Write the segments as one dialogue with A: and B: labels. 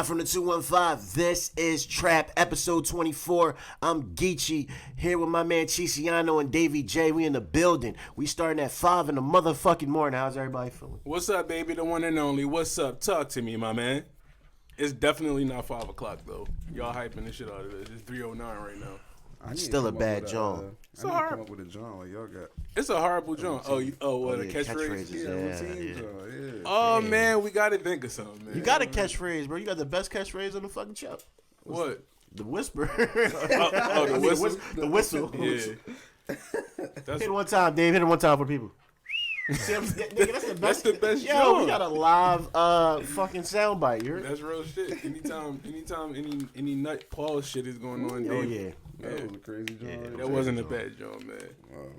A: Live from the 215, this is Trap, episode 24. I'm Geechi, here with my man Chisiano and Dayvi J. We in the building. We starting at 5 in the motherfucking morning. How's everybody feeling?
B: What's up, baby? The one and only. What's up? Talk to me, my man. It's definitely not 5 o'clock, though. Y'all hyping the shit out of it. It's 3:09 right now.
A: Still a bad John.
C: I need to come up with a John like y'all got.
B: It's a horrible John. A catchphrase?
A: Catchphrases,
B: Oh, man, we got to think of something, man.
A: You got a catchphrase, bro. You got the best catchphrase on the fucking show.
B: What?
A: The whisper.
B: The whistle?
A: The whistle.
B: Yeah.
A: Hit it one time, Dave. Hit it one time for people. See, nigga,
B: That's the best
A: Yo,
B: John.
A: we got a live fucking soundbite. You heard?
B: That's real shit. Anytime any nut pause shit is going on,
A: Oh,
B: Dave.
A: yeah.
C: That was a crazy John.
B: Yeah, that wasn't a bad John, man.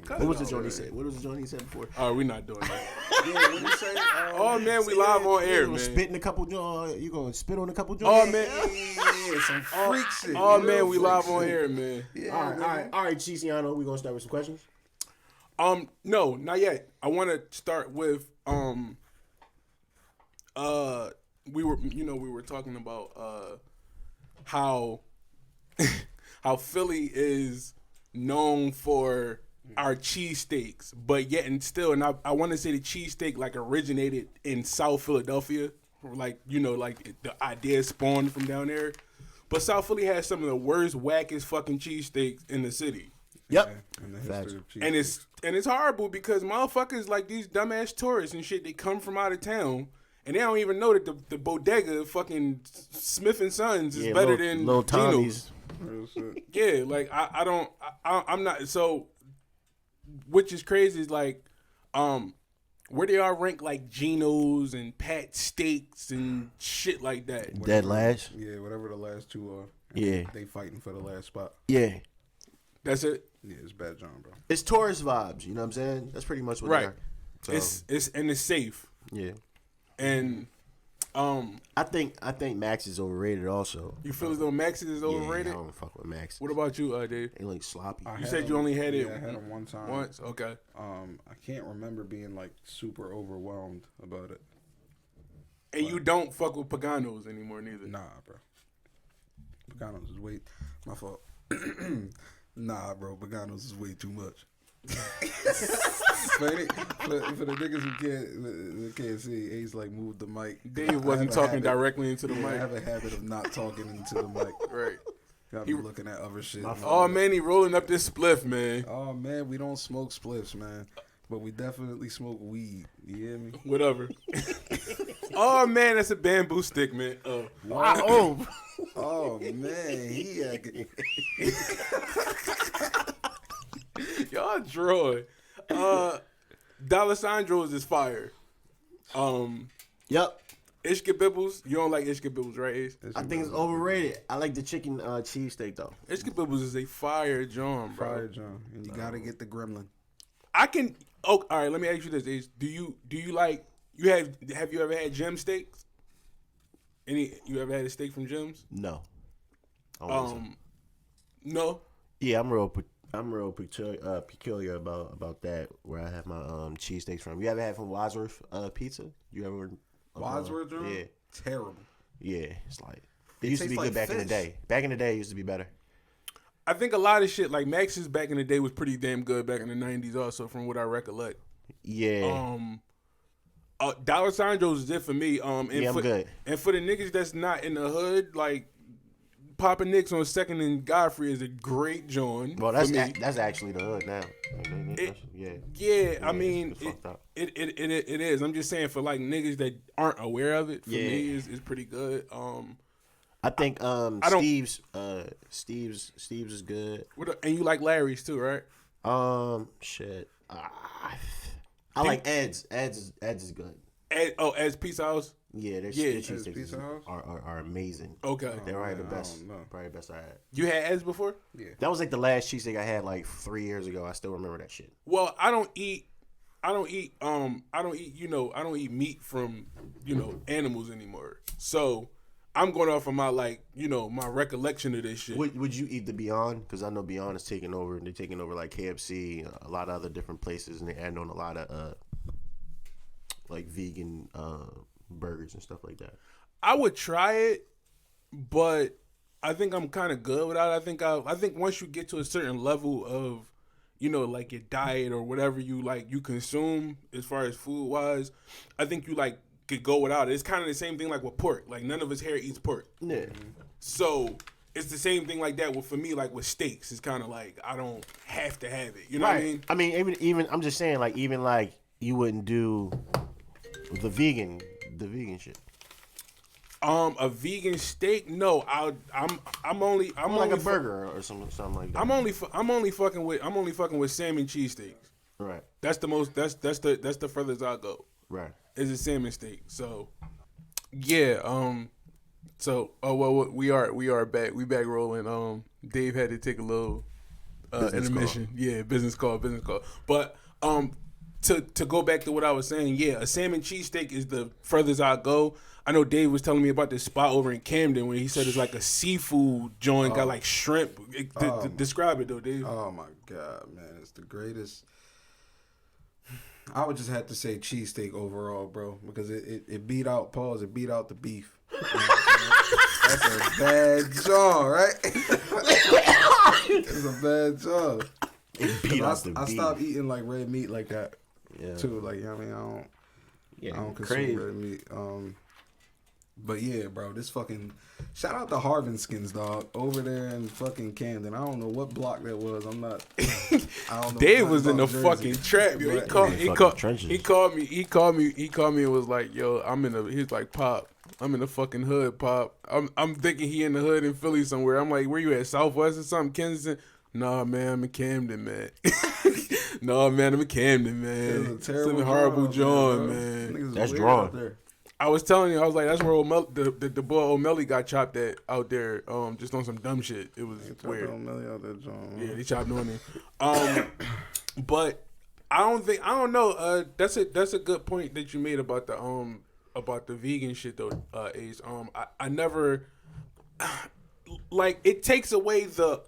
A: What was the joint he said? What was the joint he said before?
B: Oh, we're not doing that.
C: Yeah, what you say?
B: Oh, man, we live on air, man.
A: Spitting a couple joints. You gonna spit on a couple joints?
B: Oh, man.
C: Yeah, some freak shit.
B: Oh, man, we live on air, man.
C: Yeah,
A: All right, Chisiano, we gonna start with some questions.
B: No, not yet. I want to start with we were talking about how how Philly is known for our cheesesteaks, but yet and still, and I want to say the cheesesteak like originated in South Philadelphia, like the idea spawned from down there. But South Philly has some of the worst, wackest fucking cheesesteaks in the city.
A: Yep.
B: And it's horrible because motherfuckers like these dumbass tourists and shit, they come from out of town and they don't even know that the bodega fucking Smith and Sons is better than
A: Little
B: Gino's.
A: Tommy's.
B: Yeah, like I'm not, so which is crazy is like where they all rank like Gino's and Pat Steaks and shit like that.
A: Dead last.
C: Yeah, whatever the last two are.
A: Yeah.
C: They fighting for the last spot.
A: Yeah.
B: That's it.
C: Yeah, it's bad John, bro.
A: It's tourist vibes, you know what I'm saying? That's pretty much what
B: Right.
A: they are. So,
B: It's safe.
A: yeah.
B: And
A: I think Max is overrated also.
B: you feel as though Max is overrated?
A: Yeah, I don't fuck with Max.
B: What about you, Dave?
A: They like sloppy.
B: You said you only had it.
C: Yeah, I had it one time.
B: Once, okay.
C: I can't remember being like super overwhelmed about it.
B: And you don't fuck with Paganos anymore, neither.
C: Nah, bro. Paganos is way. My fault. Nah, bro. Paganos is way too much. for the niggas who can't see, Ace like moved the mic.
B: Dave wasn't talking directly into the
C: I
B: mic.
C: have a habit of not talking into the mic.
B: Right.
C: Gotta be looking at other shit.
B: Oh man, he rolling up this spliff, man.
C: Oh man, we don't smoke spliffs, man. But we definitely smoke weed. You hear me?
B: Whatever. Oh man, that's a bamboo stick, man.
A: Wow.
C: Oh man, he acting.
B: Y'all drawing. D'Alessandro's is fire.
A: Yep.
B: Ishka-Bibbles, you don't like Ishka-Bibbles, right, Ace?
A: I think it's overrated. I like the chicken cheesesteak though.
B: Ishka-Bibbles is a fire John, bro.
C: Fire John, and you gotta get the gremlin.
B: I can. Oh, all right. Let me ask you this: Ace, do you like? Have you ever had Gem steaks? You ever had a steak from Gems?
A: No. I don't think so.
B: No.
A: Yeah, I'm real peculiar about that. Where I have my cheesesteaks from. You ever had from Wadsworth Pizza? You ever?
C: Wadsworth,
A: yeah.
C: Terrible.
A: Yeah, it's like it used to be
C: tastes
A: good
C: like
A: back in the
C: fish.
A: day. Back in the day, it used to be better.
B: I think a lot of shit like Max's back in the day was pretty damn good back in the 90s. Also, from what I recollect.
A: Yeah.
B: D'Alessandro's is it for me. And
A: I'm good.
B: And for the niggas that's not in the hood, like Papa Nick's on 2nd and Godfrey is a great joint.
A: Well, that's actually the hood now.
B: Yeah, I mean,
A: it's fucked up.
B: It is. I'm just saying for like niggas that aren't aware of it, for me is pretty good.
A: I think Steve's is good.
B: And you like Larry's too, right?
A: Shit. I like Ed's. Ed's is good.
B: Ed's Pizza House.
A: Yeah, their
C: Ed's
A: cheesesteaks
C: Pizza House?
A: are amazing.
B: Okay,
A: they're probably the
C: man,
A: best. Probably the best I had.
B: you had Ed's before?
C: Yeah.
A: That was like the last cheesesteak I had like 3 years ago. I still remember that shit.
B: Well, I don't eat meat from animals anymore. So I'm going off of my my recollection of this shit.
A: Would you eat the Beyond? Because I know Beyond is taking over. They're taking over like KFC, a lot of other different places, and they're adding on a lot of like vegan burgers and stuff like that.
B: I would try it, but I think I'm kind of good without it. I think once you get to a certain level of, like your diet or whatever you consume as far as food wise, I think you could go without it. It's kind of the same thing like with pork. Like none of us here eats pork.
A: Yeah.
B: So it's the same thing like that for me, like with steaks. It's kind of like I don't have to have it. You know what I mean?
A: I mean, even I'm just saying, like, even like you wouldn't do the vegan shit.
B: A vegan steak? No, I'm only
A: like a burger or something like that.
B: I'm only fucking with salmon cheesesteaks.
A: Right.
B: That's the furthest I go.
A: Right.
B: Is a salmon steak. So yeah. We are back. We back rolling. Dave had to take a little intermission. Call. Yeah, business call. But to go back to what I was saying, yeah, a salmon cheesesteak is the furthest I go. I know Dave was telling me about this spot over in Camden where he said it's like a seafood joint, got like shrimp. Describe it though, Dave.
C: Oh my God, man, it's the greatest. I would just have to say cheesesteak overall, bro, because it beat out it beat out the beef. That's a bad jaw, right? It's a bad jaw.
A: It beat out the beef.
C: I stopped eating like red meat like that too. Like, you know what I mean, I don't consume red meat. But yeah, bro, this fucking shout out to Harvin Skins, dog, over there in fucking Camden. I don't know what block that was. I'm not. I don't know.
B: Dave was in the fucking trap. Yo. He called me and was like, "Yo, he's like, Pop, I'm in the fucking hood, Pop. I'm thinking he in the hood in Philly somewhere. I'm like, where you at, Southwest or something, Kensington? Nah, man, I'm in Camden, man. Nah, man, I'm in Camden, man. It's a horrible John, man.
A: That's drawn.
B: I was telling you, I was like, that's where the boy O'Malley got chopped at out there, just on some dumb shit. It was weird.
C: O'Malley out there, John.
B: Yeah, he chopped on him. But I don't know. That's a good point that you made about the vegan shit though, Ace. I never like it takes away the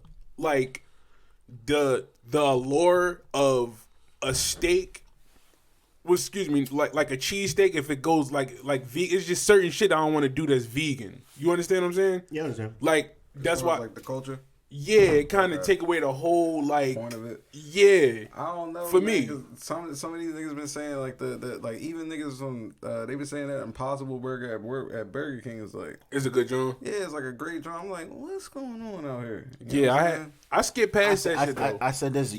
B: allure of a steak. Well, excuse me, like a cheesesteak. If it goes like vegan, it's just certain shit I don't want to do that's vegan. You understand what I'm saying?
A: Yeah, I understand.
B: Like that's why,
C: like the culture.
B: Yeah, it kind of take away the whole
C: point of it.
B: Yeah,
C: I don't know.
B: For
C: man,
B: me,
C: some of these niggas been saying like the like even niggas from they been saying that Impossible Burger at Burger King is like
B: it's a good joint.
C: Yeah, it's like a great joint. I'm like, what's going on out here?
B: I skipped past that shit though.
A: I said this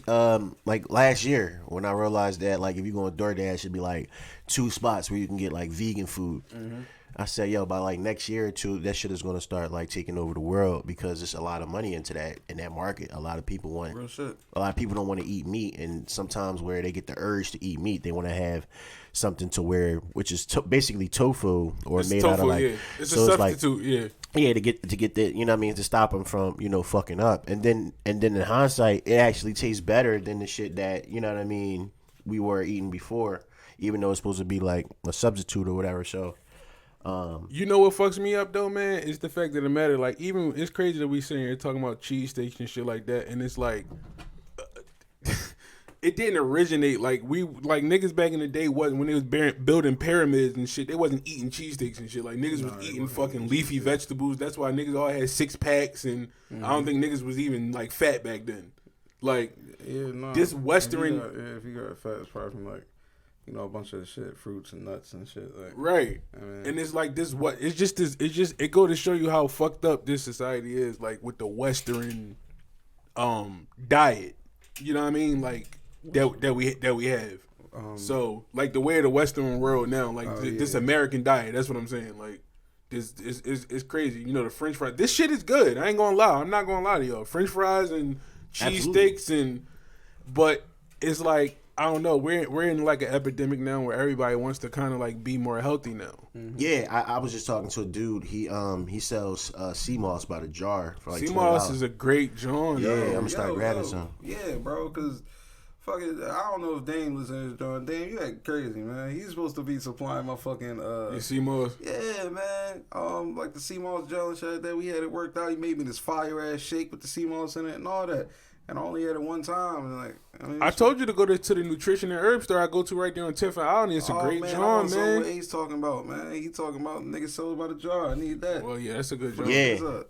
A: like last year when I realized that like if you go on DoorDash, it should be like 2 spots where you can get like vegan food. Mm-hmm. I said, yo, by like next year or 2, that shit is gonna start like taking over the world because there's a lot of money in that market. A lot of people want
C: real shit.
A: A lot of people don't want to eat meat, and sometimes where they get the urge to eat meat, they want to have something to where, which is basically tofu or
B: it's
A: made
B: tofu,
A: out of like.
B: Yeah. It's a substitute,
A: Yeah, to get the, you know what I mean, to stop them from, fucking up. And then in hindsight, it actually tastes better than the shit that, you know what I mean, we were eating before, even though it's supposed to be like a substitute or whatever. So,
B: you know what fucks me up though, man, is the fact of the matter. Like, even it's crazy that we sitting here talking about cheesesteaks and shit like that, and it's like it didn't originate like niggas back in the day wasn't when they was building pyramids and shit. They wasn't eating cheesesteaks and shit. Like niggas was eating fucking leafy vegetables. That's why niggas all had 6 packs, and I don't think niggas was even like fat back then. Like this Western.
C: If you got fat, it's probably from like. A bunch of shit, fruits and nuts and shit. Like,
B: right. I mean, and it's like this. It go to show you how fucked up this society is. Like with the Western, diet. You know what I mean? Like that we have. So like the way of the Western world now, like this American diet. That's what I'm saying. Like this is crazy. The French fries. This shit is good. I ain't gonna lie. I'm not gonna lie to y'all. French fries and cheesesteaks but it's like. I don't know. We're in like an epidemic now where everybody wants to kind of like be more healthy now.
A: Mm-hmm. Yeah, I was just talking to a dude. He sells sea moss by the jar for like $20.
B: Sea moss is a great joint.
A: Yeah, I'm gonna start grabbing some.
C: Yeah, bro, because fuck it, I don't know if Dame listens to this joint. Dame, you act crazy, man. He's supposed to be supplying my fucking
B: sea moss.
C: Yeah, man. Like the sea moss gel and shit that we had it worked out. He made me this fire ass shake with the sea moss in it and all that. And I only had it one time. And like,
B: I told you to go to the nutrition and herb store I go to right there on 10th and Allen. It's a great joint, man.
C: What Ace talking about, man? He talking about niggas sold by the jar. I need that.
B: Well, yeah, that's a good joint.
A: Yeah,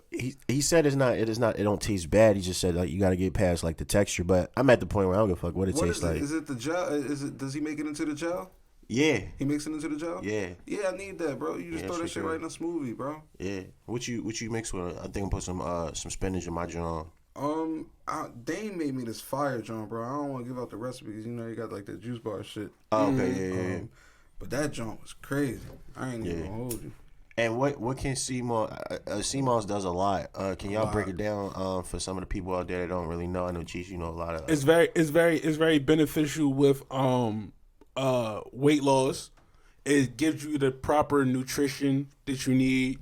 A: he said it don't taste bad. He just said like you got to get past like the texture. But I'm at the point where I don't give a fuck what it tastes like.
C: Is it the gel? Does he make it into the gel?
A: Yeah.
C: He makes it into the gel?
A: Yeah.
C: Yeah, I need that, bro. You just throw that shit right in a smoothie, bro.
A: Yeah. What you mix with? I think I'm put some spinach in my joint.
C: Dane made me this fire joint, bro. I don't want to give out the recipe because you got like the juice bar shit.
A: Oh, okay, yeah.
C: But that joint was crazy. I ain't even gonna hold you.
A: And what can SteaksVegan? SteaksVegan does a lot. Can y'all break it down for some of the people out there that don't really know? I know Geechi, you know a lot of.
B: It's very beneficial with weight loss. It gives you the proper nutrition that you need.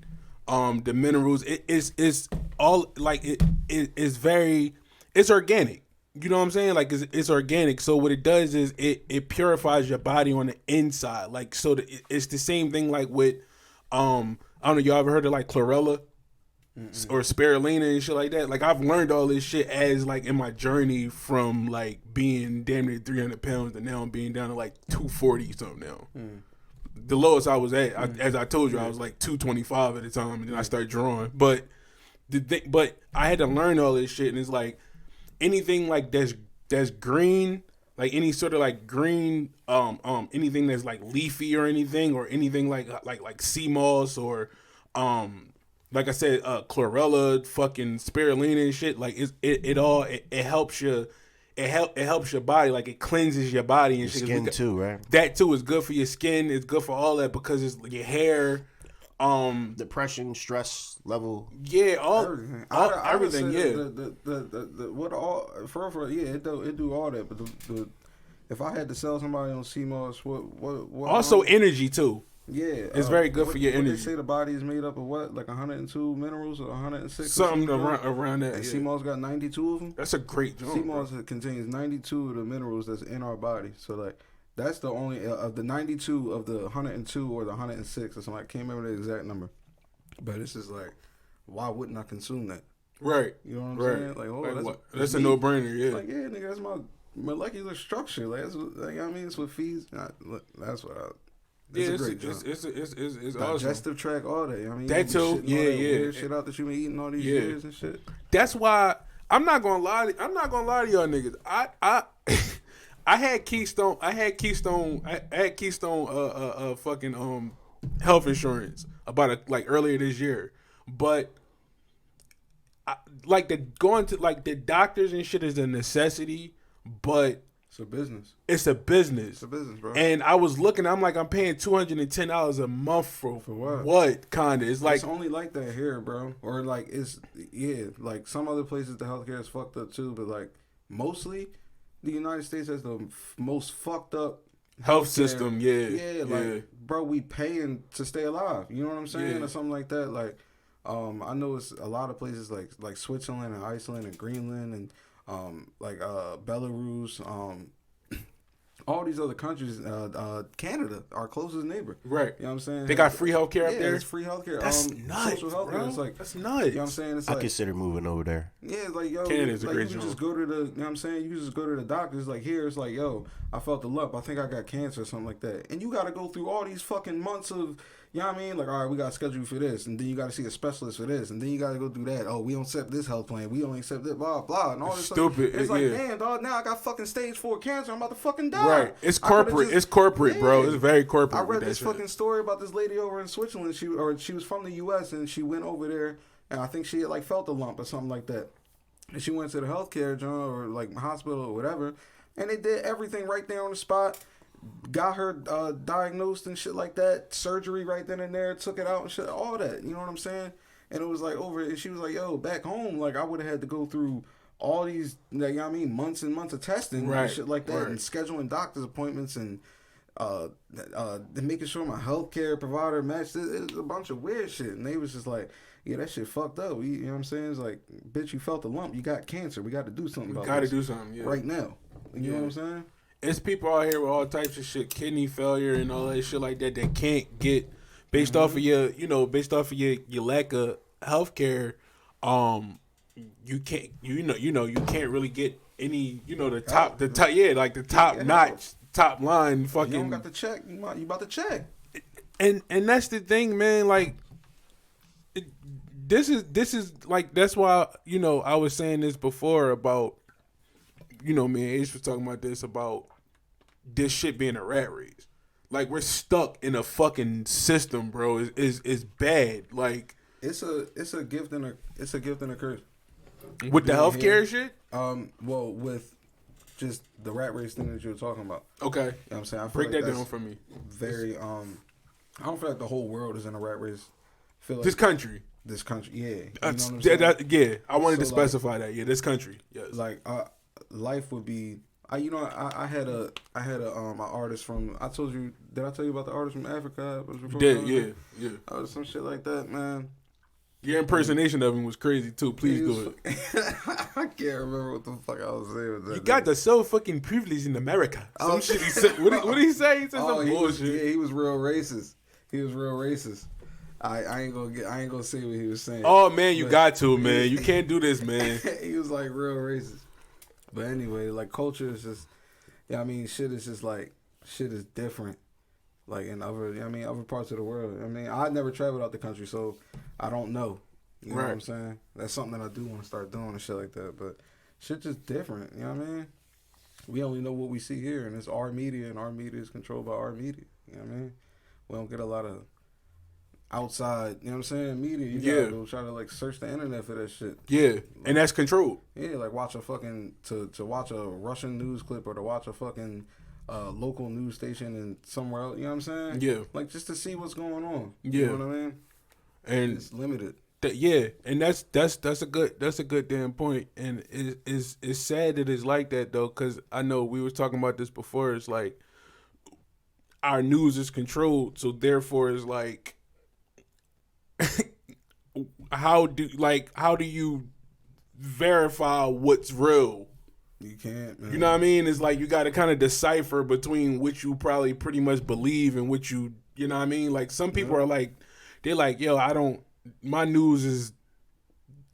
B: The minerals. It's all like it's organic. You know what I'm saying? Like it's organic. So what it does is it purifies your body on the inside. Like so it's the same thing like with I don't know, y'all ever heard of like chlorella or spirulina and shit like that? Like I've learned all this shit as like in my journey from like being damn near 300 pounds to now I'm being down to like 240 something now. The lowest I was at, as I told you, I was like 225 at the time, and then I started drawing. But but I had to learn all this shit, and it's like anything like that's green, like any sort of like green, anything that's like leafy or anything like sea moss or like I said, chlorella, fucking spirulina and shit. Like it helps you. It helps your body, like it cleanses your body and shit.
A: Skin too, right?
B: That too is good for your skin. It's good for all that because it's your hair,
A: depression, stress level.
B: Yeah, everything.
C: It do all that. But if I had to sell somebody on CMOS, what?
B: Also energy too.
C: Yeah,
B: it's very good for your energy.
C: They say the body is made up of what, like 102 minerals or 106?
B: Something around that.
C: And CMOS got 92 of them.
B: That's a great job.
C: CMOS contains 92 of the minerals that's in our body. So like that's the only of the 92 of the 102 or the 106 or something. I can't remember the exact number. But it's just like, why wouldn't I consume that?
B: Right.
C: You know what I'm saying? Like,
B: that's a no-brainer. Yeah.
C: Like, yeah, nigga, that's my molecular structure. Like, that's what, like, I mean, it's what feeds. That's what I. It's a great job. It's digestive tract, all that. I mean,
B: that too. Yeah.
C: Shit out that you been eating all these years and shit.
B: That's why I'm not gonna lie to y'all niggas. I had Keystone. Fucking health insurance about like earlier this year, but like going to like the doctors and shit is a necessity, but.
C: It's a business.
B: It's a business.
C: It's a business, bro.
B: And I was looking. I'm like, I'm paying $210 a month for
C: what?
B: What kinda? It's like
C: it's only like that here, bro. Or like like some other places the healthcare is fucked up too. But like mostly, the United States has the most fucked up
B: health system. Yeah,
C: like bro, we paying to stay alive. You know what I'm saying, or something like that. Like, I know it's a lot of places like Switzerland and Iceland and Greenland and. Belarus, all these other countries, Canada, our closest neighbor.
B: Right.
C: You know what I'm saying?
B: They got free healthcare up there?
C: It's free healthcare.
B: That's nuts,
C: social healthcare.
B: bro.
C: It's like,
B: that's nuts.
C: You know what I'm saying? It's
A: I
C: like,
A: consider moving over there.
C: Yeah, it's like, yo,
B: Canada's
C: like,
B: a great
C: you
B: job.
C: just go to the, you know what I'm saying? You just go to the doctor. It's like, here, it's like, yo, I felt a lump. I think I got cancer or something like that. And you got to go through all these fucking months of, you know what I mean? Like, all right, we got to schedule you for this. And then you got to see a specialist for this. And then you got to go do that. Oh, we don't accept this health plan. We only accept this, blah, blah. And all this
B: stupid.
C: Stuff. It's like, damn, dog, now I got fucking stage 4 cancer. I'm about to fucking die.
B: Right. It's corporate, bro. It's very corporate.
C: I read this fucking story about this lady over in Switzerland. She was from the U.S. and she went over there. And I think she had, like, felt a lump or something like that. And she went to the healthcare joint or, like, hospital or whatever. And they did everything right there on the spot. Got her diagnosed and shit like that. Surgery right then and there. Took it out and shit. All that. You know what I'm saying? And it was like over. And she was like, yo, back home, like, I would have had to go through all these, like, you know what I mean, months and months of testing and shit like that. And scheduling doctor's appointments and making sure my healthcare provider matched. It's a bunch of weird shit. And they was just like, yeah, that shit fucked up. You know what I'm saying? It's like, bitch, you felt a lump. You got cancer. We got to do something about this.
B: Got to do something, yeah.
C: Right now. You know what I'm saying?
B: It's people out here with all types of shit, kidney failure and all that shit like that can't get based off of your, based off of your lack of healthcare, you can't you can't really get any the top like the top notch top line fucking.
C: You don't got the check. You about to check.
B: And that's the thing, man. Like this is like that's why I was saying this before about me and Ace was talking about this about this shit being a rat race. Like we're stuck in a fucking system, bro. Is bad. Like
C: it's a gift and a curse.
B: With the healthcare shit?
C: Well, with just the rat race thing that you were talking about.
B: Okay.
C: You know what I'm saying?
B: Break that down for me.
C: Very, I don't feel like the whole world is in a rat race. I feel like
B: this country,
C: yeah. You know what I'm
B: yeah. I wanted to
C: So,
B: specify that. Yeah, this country. Yes.
C: Like, life would be. I had an artist from. Did I tell you about the artist from Africa?
B: You did, yeah.
C: Some shit like that, man.
B: Your impersonation of him was crazy too. Please do it.
C: I can't remember what the fuck I was saying with that.
B: You got the so fucking privilege in America. Some shit he said. What did he say? He said some bullshit.
C: He was real racist. I ain't gonna say what he was saying.
B: Oh man, you got to, man. You can't do this, man.
C: He was like real racist. But anyway, like culture is just, shit is just like shit is different. Like in other parts of the world. I never traveled out the country, so I don't know. You know what I'm saying? That's something that I do want to start doing and shit like that. But shit just different. You know what I mean? We only know what we see here, and it's our media, and our media is controlled by our media. You know what I mean? We don't get a lot of outside, you know what I'm saying, media. You gotta go try to like search the internet for that shit.
B: Yeah,
C: like,
B: and that's controlled.
C: Yeah, like watch a fucking to watch a Russian news clip or to watch a fucking local news station in somewhere else. You know what I'm saying? Yeah. Like just to see what's going on. You know what I mean?
B: And
C: it's limited.
B: And that's a good damn point. And it's sad that it's like that though, because I know we were talking about this before. It's like our news is controlled, so therefore it's like. How do you verify what's real?
C: You can't, man.
B: You know what I mean? It's like you got to kind of decipher between what you probably pretty much believe and what you know what I mean? Like some people are like, they're like, yo, my news is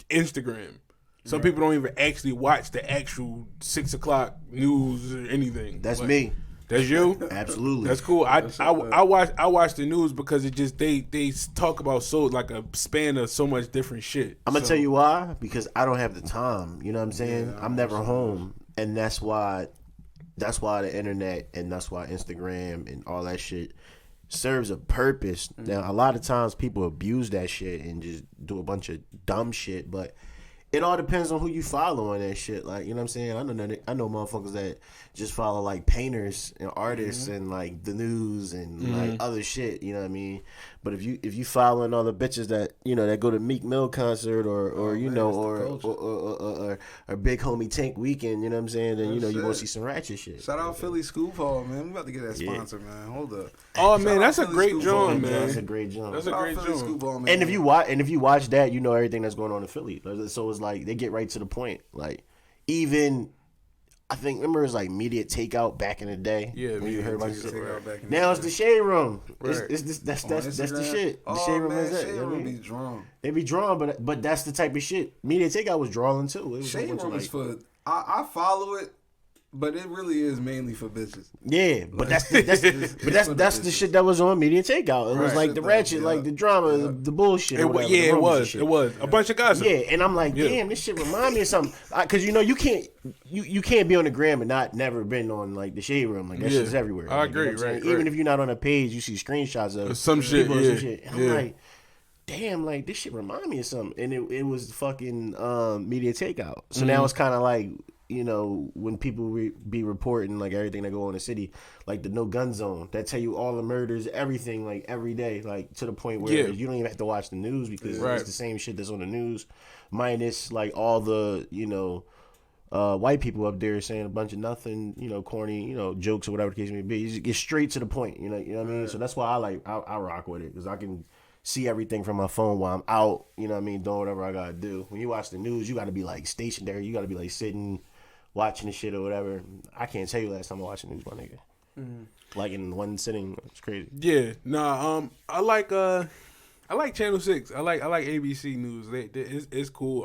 B: Instagram. Some people don't even actually watch the actual 6 o'clock news or anything.
A: That's like, me.
B: That's you?
A: Absolutely.
B: That's cool. I watch the news because it just they talk about so like a span of so much different shit.
A: I'm gonna tell you why, because I don't have the time. You know what I'm saying? Yeah, I'm never home, and that's why the internet and that's why Instagram and all that shit serves a purpose. Mm-hmm. Now a lot of times people abuse that shit and just do a bunch of dumb shit, but it all depends on who you follow on that shit. Like, you know what I'm saying? I know motherfuckers that just follow like painters and artists and like the news and like other shit, you know what I mean? But if you following all the bitches that, you know, that go to Meek Mill concert or Big Homie Tank weekend, you know what I'm saying? Then, you know, you gonna see some ratchet shit.
C: Shout out Philly Scoop Hall, man. We about to get that sponsor, man. Hold up.
B: Oh, man, that's a great joint, man.
A: That's a great joint.
B: That's a great joint.
A: And if you watch that, you know everything that's going on in Philly. So it's like they get right to the point. Like even I think remember it was like Media Takeout back in the day.
B: Yeah,
A: when you heard about shit.
C: Right.
A: Now it's the Shade Room.
B: Right.
A: That's the shit. The Shade Room is that.
C: Shade Room be drawn.
A: They be drawn, but that's the type of shit. Media Takeout was drawing too.
C: Shade Room is for I follow it. But it really is mainly for bitches.
A: Yeah, but that's the shit that was on Media Takeout. It was like the ratchet, like the drama, the bullshit.
B: It was a bunch of guys.
A: Yeah, and I'm like, damn, this shit remind me of something. Because you know you can't be on the gram and not never been on like the Shade Room. Like that shit's everywhere.
B: I
A: like,
B: agree.
A: You know
B: right.
A: Even if you're not on a page, you see screenshots of
B: some shit.
A: Some shit. And I'm
B: yeah.
A: like, damn, like this shit remind me of something. And it was fucking Media Takeout. So now it's kind of like. You know, when people be reporting like everything that go on in the city, like the no gun zone, that tell you all the murders, everything, like every day, like to the point where you don't even have to watch the news because it's the same shit that's on the news, minus like all the, you know, white people up there saying a bunch of nothing, you know, corny, you know, jokes or whatever the case may be. You just get straight to the point, you know what I mean? So that's why I rock with it because I can see everything from my phone while I'm out, you know what I mean, doing whatever I gotta do. When you watch the news, you gotta be like stationary, you gotta be like sitting. Watching the shit or whatever. I can't tell you last time I watched the news, my nigga. Like in one sitting, it's crazy.
B: Yeah, I like Channel 6. I like ABC News. It's cool.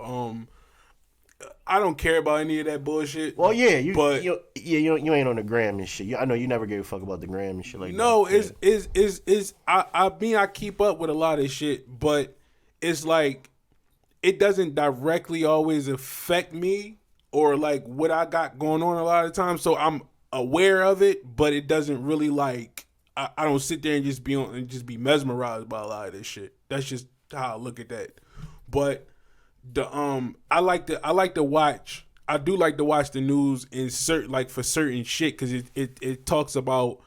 B: I don't care about any of that bullshit.
A: Well, yeah, you ain't on the gram and shit. I know you never gave a fuck about the gram and shit like that.
B: No, I mean, I keep up with a lot of shit, but it's like it doesn't directly always affect me or like what I got going on a lot of times. So I'm aware of it, but it doesn't really like I don't sit there and just be mesmerized by a lot of this shit. That's just how I look at that. But the I like to watch. I do like to watch the news in for certain shit because it talks about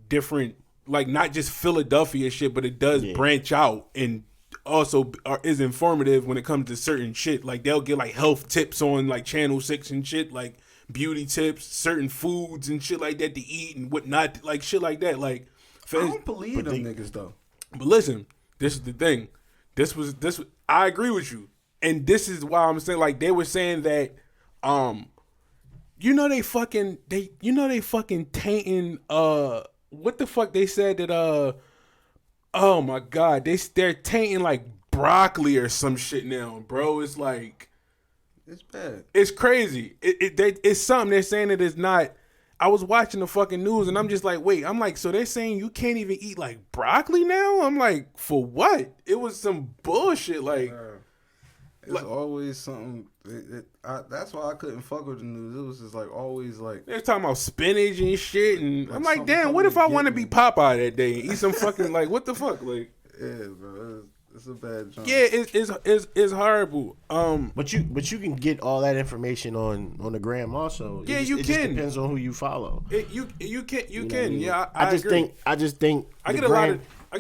B: different, like not just Philadelphia shit, but it does branch out and also is informative when it comes to certain shit. Like they'll get like health tips on like Channel 6 and shit, like beauty tips, certain foods and shit like that to eat and whatnot, like shit like that. Like
C: I don't believe them niggas though.
B: But listen, this is the thing. This was I agree with you. And this is why I'm saying, like, they were saying that they fucking tainting what the fuck they said that oh my god, they're tainting like broccoli or some shit now, bro. It's like
C: it's bad.
B: It's crazy. It's something they're saying that is not. I was watching the fucking news and I'm just like, wait, I'm like, so they're saying you can't even eat like broccoli now? I'm like, for what? It was some bullshit. Like,
C: it's always something. That's why I couldn't fuck with the news. It was just like always like
B: they're talking about spinach and shit, and I'm like, damn, what if I want to be Popeye that day and eat some fucking like what the fuck, like?
C: Yeah, bro, it's a bad job.
B: Yeah, it's horrible.
A: But you can get all that information on the gram also.
B: Yeah,
A: it
B: can.
A: Just depends on who you follow.
B: You can. Yeah,
A: I just
B: agree.
A: think
B: I get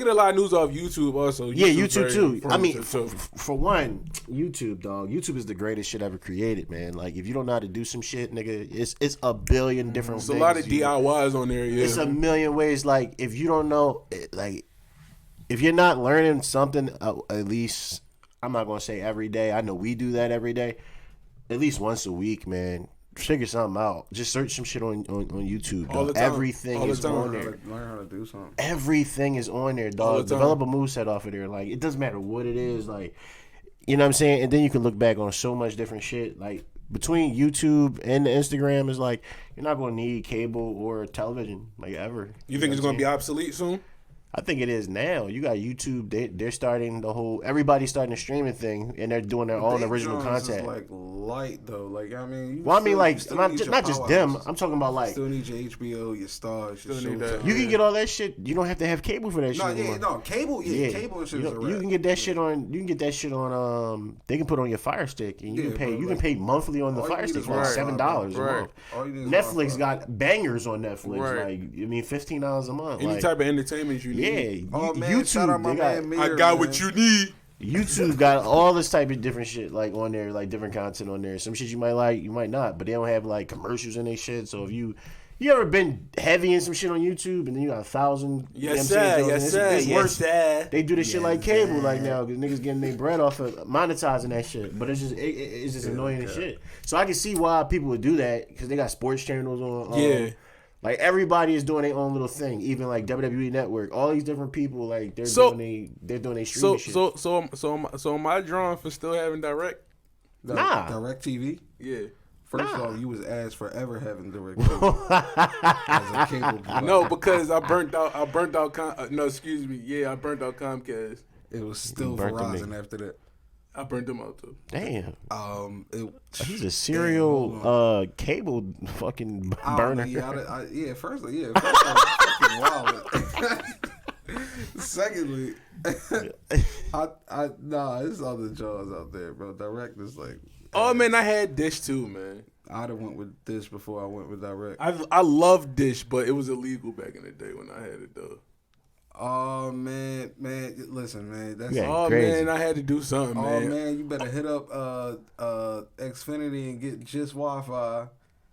B: a lot of news off YouTube also.
A: YouTube too. I mean, for one, YouTube, dog. YouTube is the greatest shit ever created, man. Like, if you don't know how to do some shit, nigga, it's a billion different.
B: There's a lot of DIYs on there. Yeah,
A: it's a million ways. Like, if you don't know, like, if you're not learning something, at least I'm not gonna say every day. I know we do that every day. At least once a week, man. Figure something out. Just search some shit on YouTube. Dog. Everything is on there.
C: Learn how to do something.
A: Everything is on there, dog. Develop a moveset off of there. Like, it doesn't matter what it is. Like, you know what I'm saying? And then you can look back on so much different shit. Like, between YouTube and the Instagram is like, you're not going to need cable or television, like, ever.
B: You think it's going to be obsolete soon?
A: I think it is now. You got YouTube. They're starting everybody's starting a streaming thing, and they're doing their own original content.
C: Is like light though. Like, I mean,
A: not just them. I'm talking about like.
C: Still need your HBO, your Stars, your Showtime.
A: You can get all that shit. You don't have to have cable for that shit.
C: Cable. Yeah, cable and shit.
A: You can get that shit on. You can get that shit on. They can put on your Fire Stick, and you can pay. You can pay monthly on the Fire Stick for like $7 a month. Netflix got bangers on Netflix. Like, I mean, $15 a month.
B: Any type of entertainment you need.
A: Yeah,
C: oh, man,
A: YouTube.
B: I got what you need.
A: YouTube got all this type of different shit like on there, like different content on there. Some shit you might like, you might not, but they don't have like commercials in their shit. So if you ever been heavy in some shit on YouTube and then you got 1,000
B: yes sir.
A: They do this shit like cable like now because niggas getting their bread off of monetizing that shit. But it's just annoying as shit. So I can see why people would do that because they got sports channels on. Like, everybody is doing their own little thing, even like WWE Network. All these different people, like they're doing their streaming shit.
B: So am I drawn for still having direct?
A: Nah,
C: Direct TV.
B: Yeah.
C: First off, you was ass forever having direct TV as a cable provider.
B: No, because I burnt out. I burnt out Comcast.
C: It was still Verizon after that.
B: I burnt them out too.
A: Damn. He's a serial cable fucking burner.
C: First I was fucking wild. Secondly, there's other jobs out there, bro. Direct is like.
B: Oh man, I had Dish too, man.
C: I'd have went with Dish before I went with Direct.
B: I love Dish, but it was illegal back in the day when I had it though.
C: Oh man, listen, man. That's
A: crazy.
B: Man, I had to do something, man.
C: Oh man, you better hit up Xfinity and get just Wi-Fi.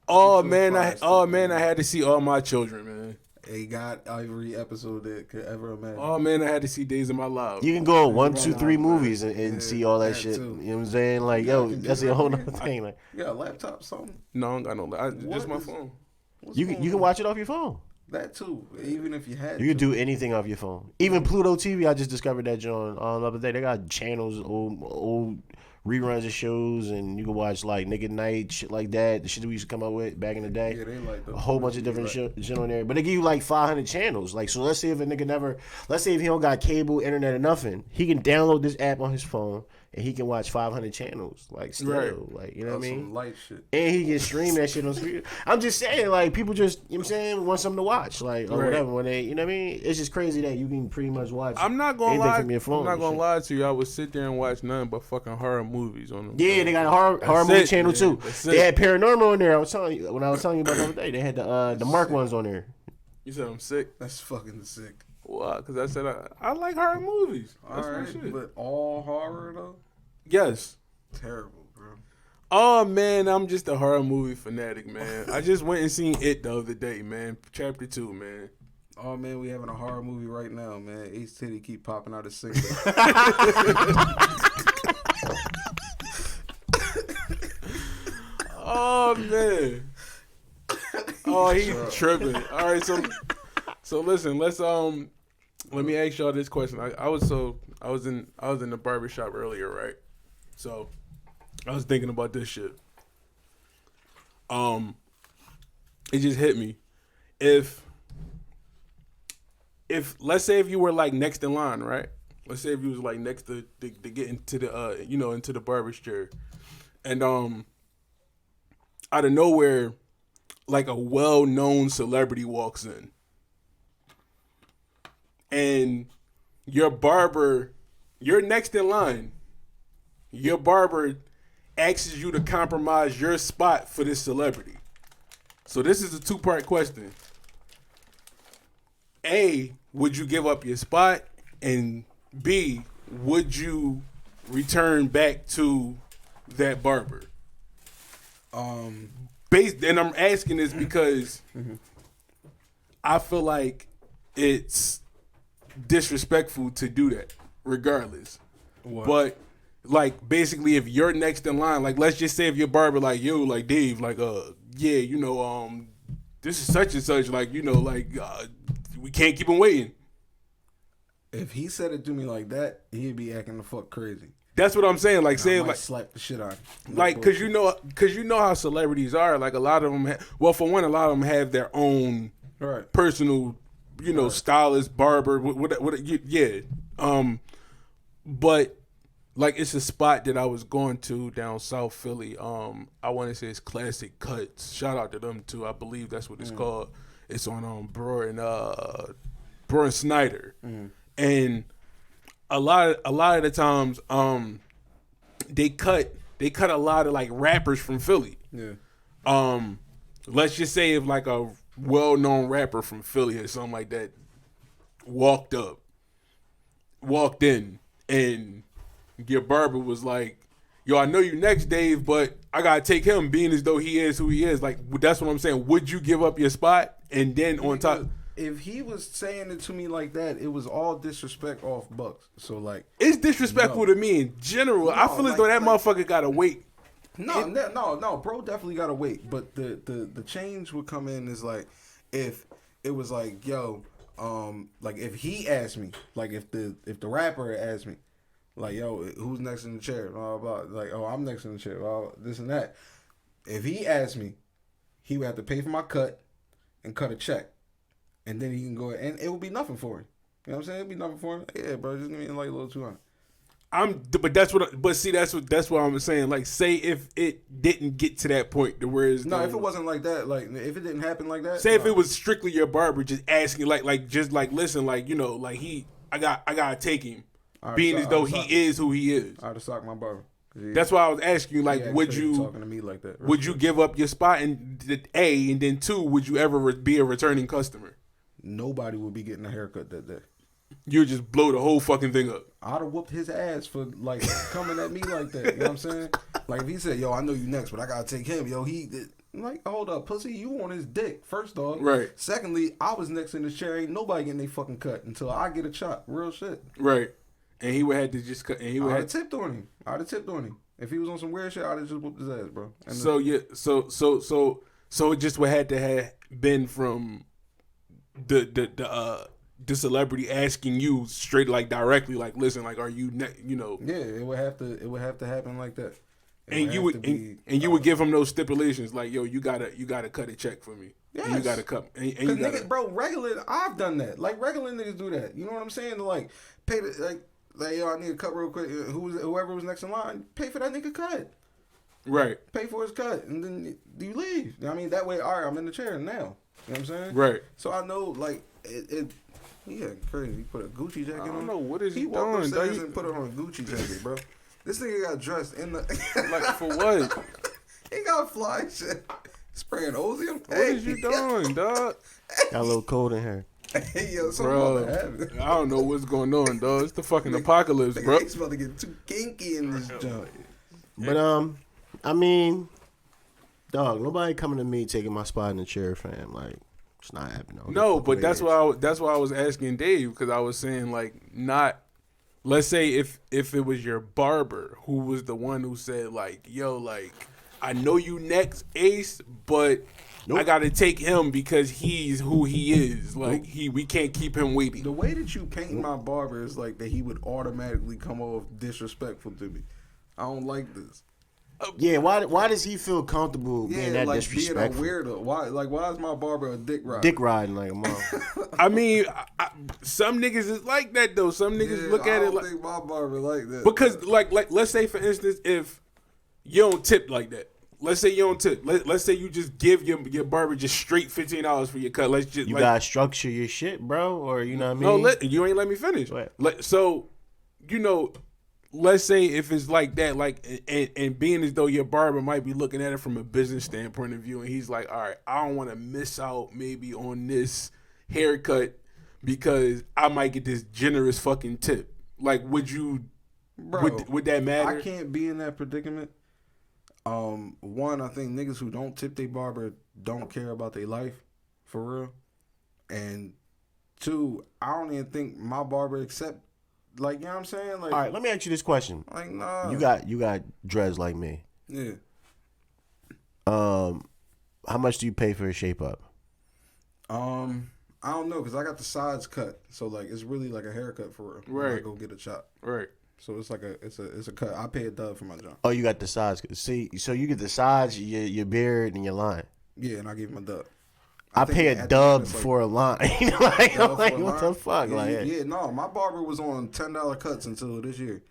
B: Oh man, I had to see All My Children, man.
C: They got every episode that could ever imagine.
B: Oh man, I had to see Days of My Life.
A: You can go 1, 2, 3 movies and see all that shit.
C: Too.
A: You know what I'm saying? Like, that's a whole other thing. Like,
C: you got a laptop, something?
B: No, I don't got no. Just my phone.
A: You can watch it off your phone.
C: That too, even if you had.
A: You can do anything off your phone. Even Pluto TV, I just discovered that John the other day. They got channels, old reruns of shows, and you can watch like Naked Night, shit like that. The shit that we used to come up with back in the day.
C: Yeah, they like
A: a whole bunch of different shit on there. But they give you like 500 channels. Like, so let's say if a nigga let's say if he don't got cable, internet, or nothing, he can download this app on his phone and he can watch 500 channels. Like, still, like, you know what I mean?
C: Some light shit.
A: And he can stream that shit on screen. I'm just saying, like, people just, you know what I'm saying, want something to watch, like, or whatever. When they, you know what I mean? It's just crazy that you can pretty much watch.
B: I'm not gonna lie.
A: From your phone
B: I'm not gonna lie to you. I would sit there and watch nothing but fucking horror movies on them.
A: Yeah, they got a horror movie channel too. They had paranormal on there. I was telling you about the other day. They had the Mark ones on there.
B: You said I'm sick.
C: That's fucking sick.
B: Why? Because I said I like horror movies. That's
C: all
B: my
C: right,
B: shit.
C: but all horror though.
B: Yes.
C: Terrible, bro.
B: Oh man, I'm just a horror movie fanatic, man. I just went and seen It the other day, man. Chapter 2, man.
C: Oh man, we having a horror movie right now, man. Ace Titty keep popping out of singlet.
B: Oh man. Oh, he tripping. All right, so listen, let me ask y'all this question. I was in the barbershop earlier, right? So I was thinking about this shit. It just hit me. If let's say if you were like next in line, right? Let's say if you was like next to get into the into the barber's chair, and out of nowhere, like a well-known celebrity walks in, and your barber, you're next in line. Your barber asks you to compromise your spot for this celebrity. So this is a two-part question. A, would you give up your spot? And B, would you return back to that barber? And I'm asking this because I feel like it's disrespectful to do that, regardless.
C: What?
B: But like basically, if you're next in line, like let's just say if your barber like yo, like Dave, like yeah, this is such and such, like we can't keep him waiting.
C: If he said it to me like that, he'd be acting the fuck crazy.
B: That's what I'm saying. Like, say, like,
C: slap the shit out of him.
B: Like, cause you know how celebrities are. Like, a lot of them. For one, a lot of them have their own personal, stylist, barber. Yeah. But like, it's a spot that I was going to down South Philly. I want to say it's Classic Cuts. Shout out to them too. I believe that's what it's called. It's on Brewer and Snyder, and a lot of the times, they cut a lot of like rappers from Philly. Yeah. Let's just say if like a well-known rapper from Philly or something like that walked in, and your barber was like, "Yo, I know you next, Dave, but I gotta take him," being as though he is who he is. Like, that's what I'm saying. Would you give up your spot? And then on top,
C: if he was saying it to me like that, it was all disrespect off Bucks. So like,
B: it's disrespectful to me in general. I feel as though that motherfucker gotta wait.
C: No, bro, definitely gotta wait. But the change would come in is like, if it was like, yo, like if he asked me, like if the rapper asked me, like, yo, who's next in the chair? Blah, blah, blah. Like, oh, I'm next in the chair. Blah, this and that. If he asked me, he would have to pay for my cut and cut a check. And then he can go, and it would be nothing for him. You know what I'm saying? It'd be nothing for him. Yeah, bro, just give me like a little 200.
B: That's what I'm saying. Like, say if it didn't get to that point, to where it's
C: if it wasn't like that, like if it didn't happen like that.
B: Say if it was strictly your barber just asking, listen, I gotta take him, being as though he is who he is.
C: I'd have socked my barber.
B: That's why I was asking you, like, would you
C: talking to me like that?
B: Would you give up your spot? And and then two, would you ever be a returning customer?
C: Nobody would be getting a haircut that day.
B: You would just blow the whole fucking thing up.
C: I'd have whooped his ass for like coming at me like that. You know what I'm saying? Like if he said, "Yo, I know you next, but I gotta take him." Yo, I'm like, hold up, pussy, you on his dick. First off,
B: right.
C: Secondly, I was next in the chair. Ain't nobody getting their fucking cut until I get a chop. Real shit.
B: Right. And he would have to just cut. And he would
C: have tipped on him. I'd have tipped on him. If he was on some weird shit, I'd have just whooped his ass, bro. And
B: so it just would have to have been from the the celebrity asking you straight, like directly, like, listen, like, are you,
C: Yeah, it would have to happen like that.
B: And you would give him those stipulations, like, yo, you gotta cut a check for me.
C: Yes.
B: And you gotta cut. And you gotta,
C: nigga, bro, I've done that. Like, regular niggas do that. You know what I'm saying? Like, pay the, like, yo, I need a cut real quick. Whoever was next in line, pay for that nigga cut.
B: Right.
C: Pay for his cut, and then you leave. I mean, that way, all right, I'm in the chair now. You know what I'm saying?
B: Right.
C: So I know, like, yeah, crazy. He put a Gucci jacket on.
B: I don't know, what is he doing?
C: He walked upstairs and put on a Gucci jacket, bro. This nigga got dressed in the...
B: like, for what?
C: He got fly shit. Spraying Ozium.
B: What is you doing, dog?
A: Got a little cold in here.
C: Hey, yo, something
B: Bro,
C: about to happen.
B: I don't know what's going on, dog. It's the fucking apocalypse, bro.
C: He's about to get too kinky in this junk.
A: But I mean, dog, nobody coming to me taking my spot in the chair, fam. Like, it's not happening.
B: No, but that's why I was asking Dave, because I was saying, like, not. Let's say if it was your barber who was the one who said, like, yo, like, I know you next, Ace, but I gotta take him because he's who he is. Like, we can't keep him waiting.
C: The way that you paint my barber is like that he would automatically come off disrespectful to me. I don't like this.
A: Yeah, why does he feel comfortable being that
C: like
A: disrespectful?
C: being a weirdo. Why is my barber a dick rider?
A: Dick riding like a mom.
B: I mean, some niggas is like that though. Some niggas look at it like,
C: I don't think my barber like that.
B: because like let's say for instance, if you don't tip like that. Let's say you don't tip. Let's say you just give your barber just straight $15 for your cut. Let's just
A: You gotta structure your shit, bro, or you know what I mean?
B: No, you ain't let me finish. So, let's say if it's like that, like, and being as though your barber might be looking at it from a business standpoint of view, and he's like, all right, I don't want to miss out maybe on this haircut because I might get this generous fucking tip. Like, would you,
C: Bro,
B: would that matter?
C: I can't be in that predicament. One, I think niggas who don't tip their barber don't care about their life, for real. And two, I don't even think my barber accept. Like, you know what I'm saying? Like,
A: All right, let me ask you this question.
C: Like, nah.
A: You got dreads like me.
C: Yeah.
A: How much do you pay for a shape up?
C: I don't know, because I got the sides cut. So, like, it's really like a haircut for real.
B: Right.
C: I go get a chop.
B: Right.
C: So, it's like it's a cut. I pay a dub for my job.
A: Oh, you got the sides. See, so you get the sides, your beard, and your line.
C: Yeah, and I give him a dub.
A: I pay a dub for a line. like, I'm like, what the fuck?
C: Yeah,
A: Like,
C: no, my barber was on $10 cuts until this year.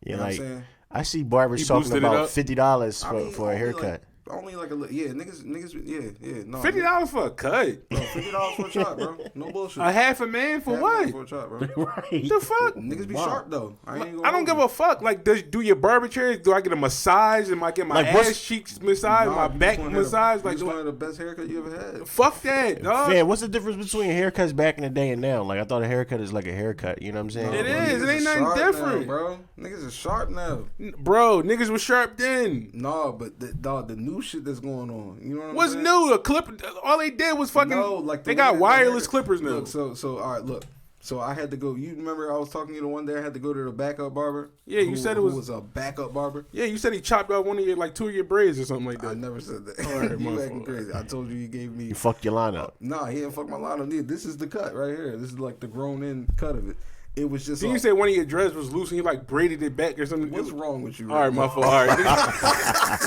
A: Yeah,
C: you know
A: like,
C: what I'm saying?
A: I see barbers
B: He
A: talking
B: boosted it
A: about
B: up?
A: $50 for a haircut.
C: Only like niggas, no.
B: $50 for a cut.
C: Bro, $50 for a chop, bro. No bullshit.
B: A half a man for what?
C: For a chop, bro.
A: Right.
B: The fuck?
C: Niggas be sharp though.
B: I don't give a fuck. Like, do your barber chairs? Do I get a massage? Am I get my
A: Like, what's-
B: ass cheeks massaged? My back massage? Like,
C: one of the best haircut you ever had.
B: fuck that, dog.
A: Man, what's the difference between haircuts back in the day and now? Like, I thought a haircut is like a haircut. You know what I'm saying?
B: It
C: Bro,
B: is.
C: niggas
B: It ain't nothing
C: sharp
B: different.
C: now, bro. Niggas is sharp now.
B: Bro, niggas was sharp then.
C: No, but the new shit that's going on. You know what I'm
B: What's
C: saying?
B: new? A clip. All they did was fucking.
C: No, like
B: they got wireless clippers now.
C: Look, so all right, look. So I had to go. You remember I was talking to you the one day I had to go to the backup barber?
B: Yeah, you said it
C: who
B: was-
C: was a backup barber.
B: Yeah, you said he chopped off one of your, like, 2 of your braids or something like
C: I
B: that.
C: never said that.
B: All right, my
C: You acting
B: fault.
C: crazy. I told you gave me.
A: You fucked your line up.
C: Nah, he didn't fuck my line up. This is the cut right here. This is like the grown in cut of it. It was just.
B: Did you say one of your dreads was loose and you, like, braided it back or something?
C: What's wrong with you?
B: All right, my fault. All right.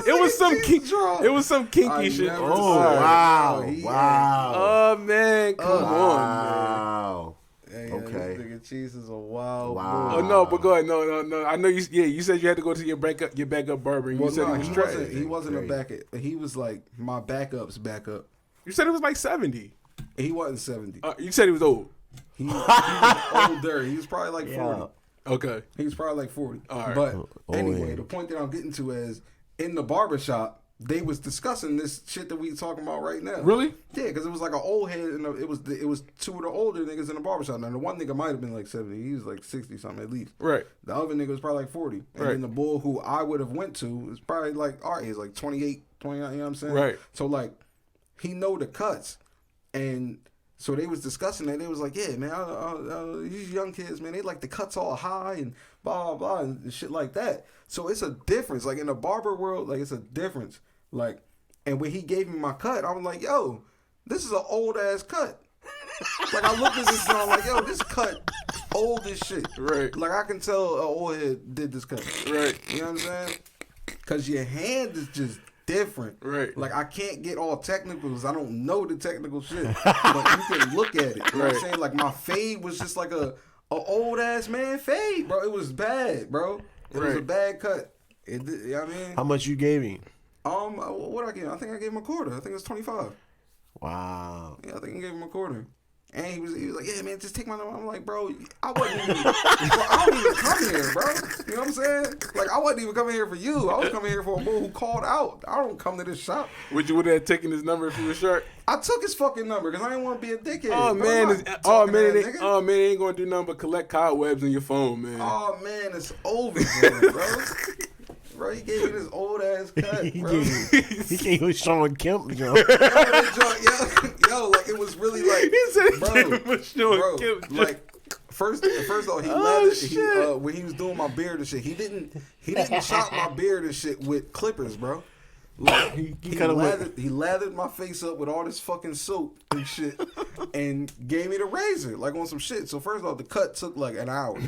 B: It was some kinky shit.
C: never
A: Oh,
C: said-
A: wow.
C: He-
A: Wow.
B: Oh man, come on, man.
A: Wow.
C: Hey,
A: Okay.
C: This nigga Cheese is a wild
A: Wow.
B: Oh no, but go ahead. No. I know you. Yeah, you said you had to go to your backup barber, and
C: boy.
B: you said
C: Well,
B: he was
C: he
B: trash.
C: wasn't a backup. He was like my backup's backup.
B: You said it was like 70.
C: He wasn't 70.
B: You said he was old.
C: He was older. He was probably like 40.
A: Yeah.
B: Okay.
C: He was probably like 40.
B: All right.
C: But
A: Oh,
C: anyway,
A: yeah.
C: the point that I'm getting to is in the barbershop, they was discussing this shit that we talking about right now.
B: Really?
C: Yeah, because it was like an old head, and it was two of the older niggas in the barbershop. Now, the one nigga might have been like 70. He was like 60 something at least.
B: Right.
C: The other nigga was probably like 40. And
B: Right.
C: then the bull who I would have went to was probably like our age, like 28, 29, you know what I'm saying?
B: Right.
C: So, like, he know the cuts. And so they was discussing that. They was like, yeah, man, these young kids, man, they like the cuts all high and blah, blah, blah, and shit like that. So it's a difference. Like, in the barber world, like, it's a difference. Like, and when he gave me my cut, I was like, yo, this is an old-ass cut. Like, I looked at this and I'm like, yo, this cut old as shit.
B: Right.
C: Like, I can tell an old head did this cut.
B: Right.
C: You know what I'm saying? Because your hand is just different.
B: Right.
C: Like, I can't get all technical because I don't know the technical shit. But you can look at it. You know what I'm saying? Like, my fade was just like a old-ass man fade, bro. It was bad, bro. It was a bad cut. You know what I mean?
A: How much you gave him?
C: What I gave him? I think I gave him a quarter. I think it was 25.
A: Wow.
C: Yeah, I think I gave him a quarter. And he was like, yeah, man, just take my number. I'm like, bro, I wasn't even, bro, I don't even come here, bro. You know what I'm saying? Like, I wasn't even coming here for you. I was coming here for a bull who called out. I don't come to this shop.
B: Would you have taken his number if you were sharp?
C: I took his fucking number because I didn't want to be a dickhead.
B: Oh, man, it ain't going to do nothing but collect cobwebs in your phone, man.
C: Oh, man, it's over, bro. Bro, he gave me this old ass cut, bro.
A: He gave you Sean Kemp, yo.
C: Yo, like, it was really like,
B: He said,
C: bro, like, first off, when he was doing my beard and shit, he didn't chop my beard and shit with clippers, bro. Like, he lathered my face up with all this fucking soap and shit and gave me the razor, like, on some shit. So first off, the cut took like an hour.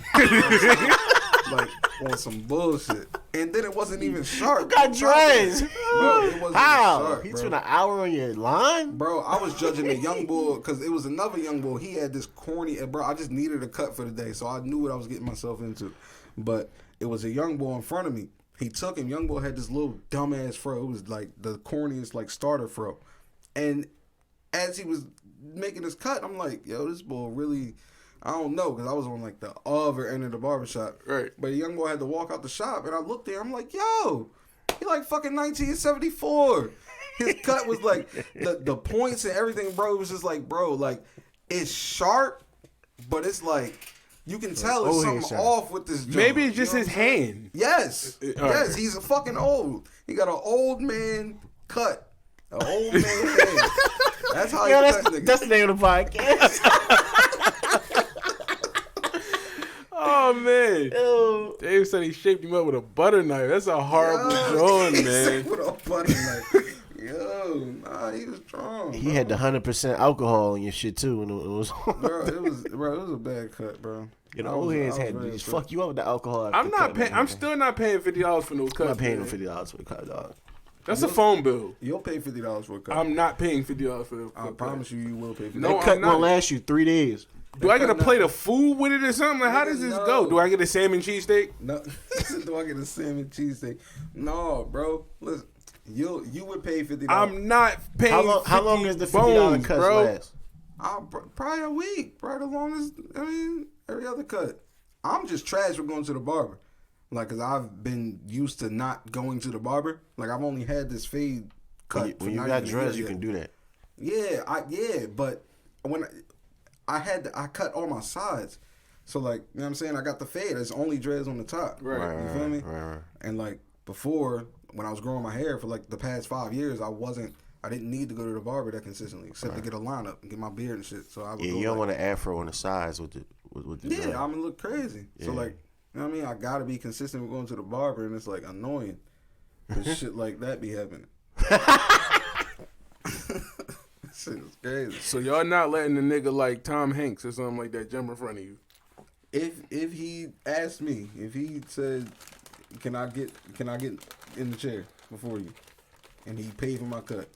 C: Like, on some bullshit. And then it wasn't even sharp.
A: You got dreads.
C: Bro, it wasn't
A: How?
C: even sharp,
A: He
C: bro.
A: spent an hour on your line?
C: Bro, I was judging the young bull because it was another young bull. He had this corny, and bro, I just needed a cut for the day, so I knew what I was getting myself into. But it was a young bull in front of me. He took him. Young bull had this little dumbass fro. It was like the corniest, like, starter fro. And as he was making his cut, I'm like, yo, this bull really, I don't know, because I was on like the other end of the barbershop.
B: Right.
C: But the young boy had to walk out the shop, and I looked there. I'm like, yo, he like fucking 1974. His cut was like the points and everything, bro. It was just like, bro, like, it's sharp, but it's like, you can tell it's something off with this joint.
B: Maybe it's just his hand.
C: Yes. Yes, he's a fucking old. He got an old man cut. An old man hand. That's how he cut niggas.
A: That's the name of the podcast.
B: Oh, man.
A: Ew.
B: Dave said he shaped him up with a butter knife. That's a horrible drawing, man.
C: With a butter knife. Yo, nah, he was strong.
A: He had the 100% alcohol in your shit too, and it was.
C: Bro, it was a bad cut, bro.
A: You know, old heads had to just fuck you up with the alcohol.
B: I'm not paying. I'm still not paying $50 for no cut.
A: I'm not paying him $50 for the cut, dog.
B: That's a phone bill.
C: You'll pay $50 for a cut.
B: I'm not paying $50 for the
C: I promise you will pay $50.
B: No,
A: That cut
B: I'm not.
A: won't last you 3 days.
B: Do I get a plate of food with it or something? Like, how does this go? Do I get a salmon cheesesteak?
C: No, do I get a salmon cheesesteak? No, bro. Listen, you would pay $50.
B: I'm not paying.
A: How long does the $50
B: bones,
A: cuts
B: bro?
A: last?
C: Probably a week. Probably the longest. I mean, every other cut. I'm just trash for going to the barber. Like, cause I've been used to not going to the barber. Like, I've only had this fade cut.
A: When you got dreads, you can do that.
C: Yeah, but when I cut all my sides. So, like, you know what I'm saying? I got the fade. There's only dreads on the top.
B: Right.
C: You feel me?
A: Right.
C: And, like, before, when I was growing my hair for, like, the past 5 years, I didn't need to go to the barber that consistently, except to get a lineup and get my beard and shit. So I would
A: You don't want an afro on the sides with the
C: yeah, I'm gonna look crazy. Yeah. So, like, you know what I mean? I gotta be consistent with going to the barber, and it's, like, annoying. Cause shit like that be happening. Shit is crazy.
B: So y'all not letting a nigga like Tom Hanks or something like that jump in front of you?
C: If he asked me, if he said, can I get in the chair before you, and he paid for my cut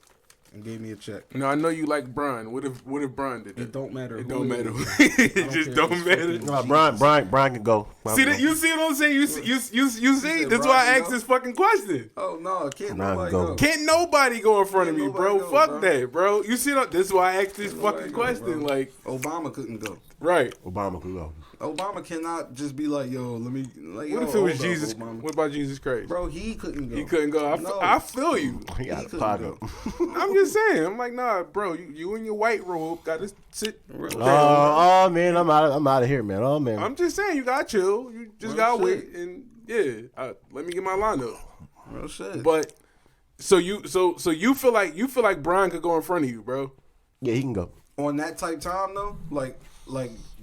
C: and gave me a check.
B: No, I know you like Brian. What if Brian did that?
C: It don't matter.
B: It don't matter. It just don't matter.
A: No, Brian can go.
B: See that? You see what I'm saying? You see? That's why I asked this fucking question.
C: Oh no, can't
A: Brian
C: nobody
A: go.
C: go.
B: Can't nobody go in front of me, bro.
C: Go,
B: Fuck
C: bro.
B: that, bro. You see that? This is why I asked this
C: Nobody
B: fucking
C: go,
B: question.
C: bro.
B: Like,
C: Obama couldn't go.
B: right.
A: Obama can go.
C: Obama cannot just be like, yo, let me. Like,
B: What
C: yo,
B: if it was
C: hold up,
B: Jesus?
C: Obama.
B: What about Jesus Christ?
C: Bro, he couldn't go.
B: He couldn't go.
C: No.
B: I feel you.
A: He got a
C: couldn't
A: pocket.
C: go.
B: I'm just saying. I'm like, nah, bro. You in your white robe got to sit.
A: Oh man, I'm out of here, man. Oh man.
B: I'm just saying, you got to chill. You just
C: Real
B: got to
C: shit.
B: wait and let me get my line up.
C: Real shit.
B: But so you feel like Brian could go in front of you, bro?
A: Yeah, he can go.
C: On that type time though, like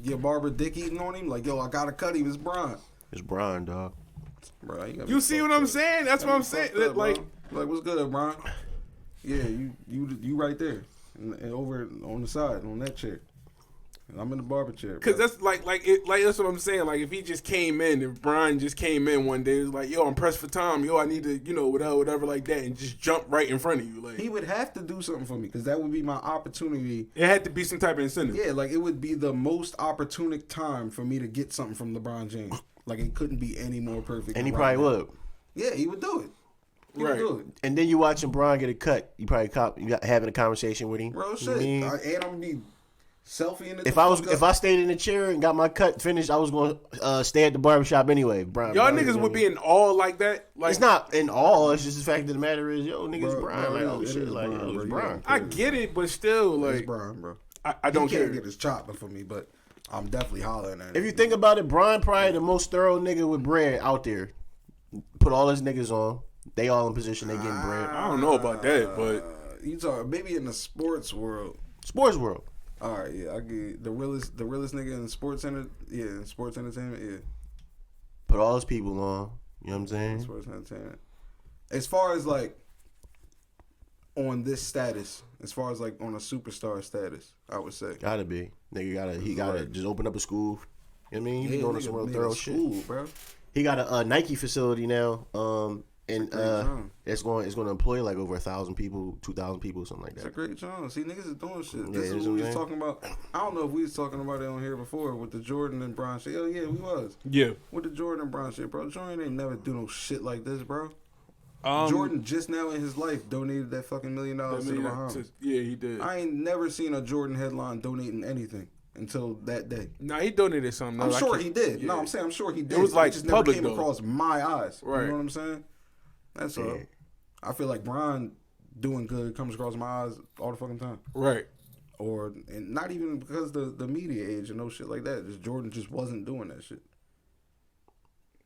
C: your barber dick eating on him, like, yo, I gotta cut him. It's Brian.
A: It's Brian, dog.
C: Bro,
B: You see what I'm saying? That's what I'm saying. Like,
C: what's good, Brian? Yeah, you right there, and over on the side on that chair. I'm in the barber chair.
B: Cause that's like that's what I'm saying. Like if he just came in, if Brian just came in one day, it was like, yo, I'm pressed for time. Yo, I need to, whatever like that, and just jump right in front of you. Like
C: he would have to do something for me because that would be my opportunity.
B: It had to be some type of incentive.
C: Yeah, like it would be the most opportunic time for me to get something from LeBron James. Like it couldn't be any more perfect.
A: And he probably would.
C: Yeah, he would do it. He would do it.
A: And then you watching Brian get a cut. You probably having a conversation with him.
C: Bro, shit. And I'm gonna be selfieing it.
A: If I stayed in the chair and got my cut finished, I was going to stay at the barbershop anyway. Brian,
B: y'all niggas would be in awe like that. Like
A: it's not in awe. It's just the fact of the matter is, yo, niggas, Brian.
C: Bro,
A: like, oh shit, like
C: Brian,
A: it's
C: bro.
A: Brian.
B: I get it, but still, like
C: it's Brian, bro.
B: I don't
C: he
B: care.
C: can't get his chopping for me, but I'm definitely hollering at him.
A: If you think about it, Brian probably the most thorough nigga with bread out there. Put all his niggas on. They all in position. They getting bread.
B: I don't know about that, but
C: you talk maybe in the sports world.
A: Sports world.
C: All right, yeah, I get the realest nigga in sports entertainment, yeah.
A: Put all his people on. You know what I'm saying?
C: Sports entertainment. As far as like on this status, as far as like on a superstar status, I would say
A: Gotta be. Nigga he gotta just open up a school. You know what I mean? He doing some real thorough shit.
C: Bro.
A: He got a Nike facility now. And it's going to employ like over 1,000 people, 2,000 people, something like that.
C: It's a great chance. See, niggas is doing shit.
A: Yeah,
C: This is what we was talking about. I don't know if we was talking about it on here before with the Jordan and Bron shit. Oh yeah, we was.
B: Yeah.
C: With the Jordan and Bron shit, bro. Jordan ain't never do no shit like this, bro. Jordan just now in his life donated that fucking $1 million to the Bahamas.
B: Yeah, he did.
C: I ain't never seen a Jordan headline donating anything until that day.
B: Nah, he donated something.
C: I'm sure he did. Yeah. No, I'm saying I'm sure he did.
B: It was like
C: just
B: public
C: never came across my eyes.
B: Right.
C: You know what I'm saying? That's all. I feel like Brian doing good comes across my eyes all the fucking time.
B: Right.
C: And not even because the media age and no shit like that. Just Jordan just wasn't doing that shit.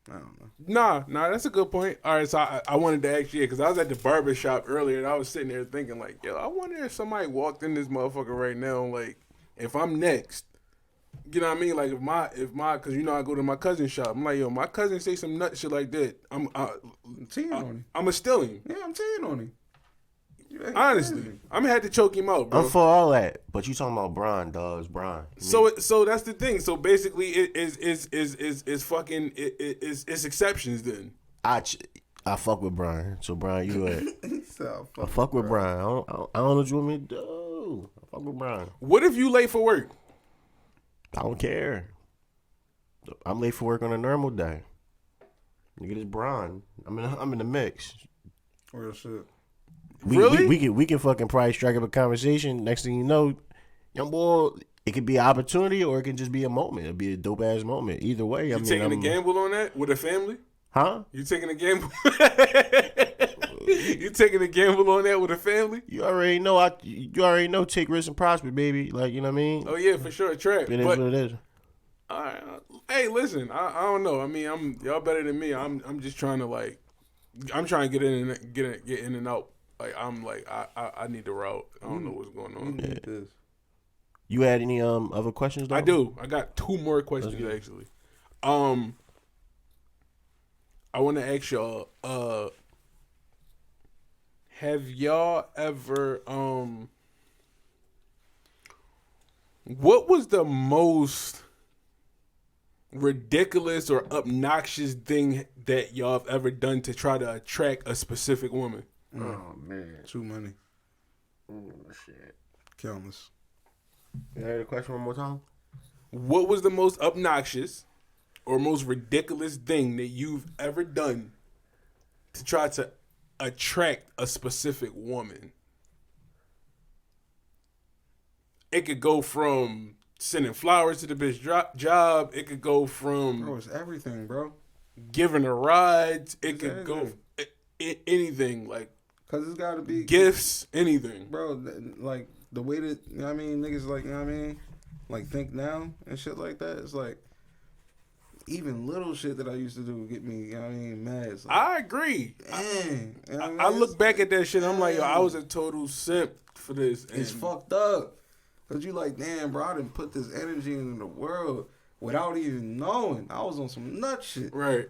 C: I don't know.
B: Nah, that's a good point. All right, so I wanted to ask you, because I was at the barber shop earlier, and I was sitting there thinking, like, yo, I wonder if somebody walked in this motherfucker right now, like, if I'm next, you know what I mean? Like, if my, because you know I go to my cousin's shop, I'm like, yo, my cousin say some nut shit like that, I'm
C: teeing on him.
B: I'ma steal him.
C: Yeah, I'm teeing on him.
B: Honestly, I'm gonna have to choke him out, bro.
A: I'm for all that, but you talking about Brian, dog? It's Brian.
B: So that's the thing. So basically, it's fucking it's exceptions then.
A: I fuck with Brian. So Brian, you at? I fuck with Brian. I don't know what you want me to do. I fuck with Brian.
B: What if you late for work?
A: I don't care. I'm late for work on a normal day. Nigga, this Brian. I'm in the mix.
C: Real shit.
B: Really?
A: We can fucking probably strike up a conversation. Next thing you know, young boy, it could be an opportunity or it can just be a moment. It'll be a dope ass moment. Either way,
B: You taking a gamble on that with a family?
A: Huh?
B: You taking a gamble? You taking a gamble on that with a family?
A: You already know. You already know. Take risks and prosper, baby. Like, you know what I mean?
B: Oh yeah, for sure. Trap.
A: It is what it is.
B: All right. Hey, listen. I don't know. I mean, y'all better than me. I'm just trying to I'm trying to get in and out. Like I'm like I need the route. I don't know what's going on.
C: Yeah.
A: You had any other questions though?
B: I do. I got two more questions actually. I want to ask y'all. Have y'all ever what was the most ridiculous or obnoxious thing that y'all have ever done to try to attract a specific woman?
A: Oh man,
C: too money.
A: Oh shit,
C: Countless.
A: You heard the question one more time?
B: What was the most obnoxious or most ridiculous thing that you've ever done to try to attract a specific woman? It could go from sending flowers to the bitch job. It could go from
C: it's everything, bro.
B: Giving her rides. It could go anything, like,
C: cause it's gotta be
B: gifts, anything,
C: bro. Like the way that niggas like like think now and shit like that. It's like even little shit that I used to do get me mad. Like,
B: I agree.
C: Dang,
B: I look back at that shit. I'm like, yo, I was a total simp for this.
C: It's fucked up. Cause you like, damn, bro, I didn't put this energy into the world without even knowing. I was on some nut shit.
B: Right.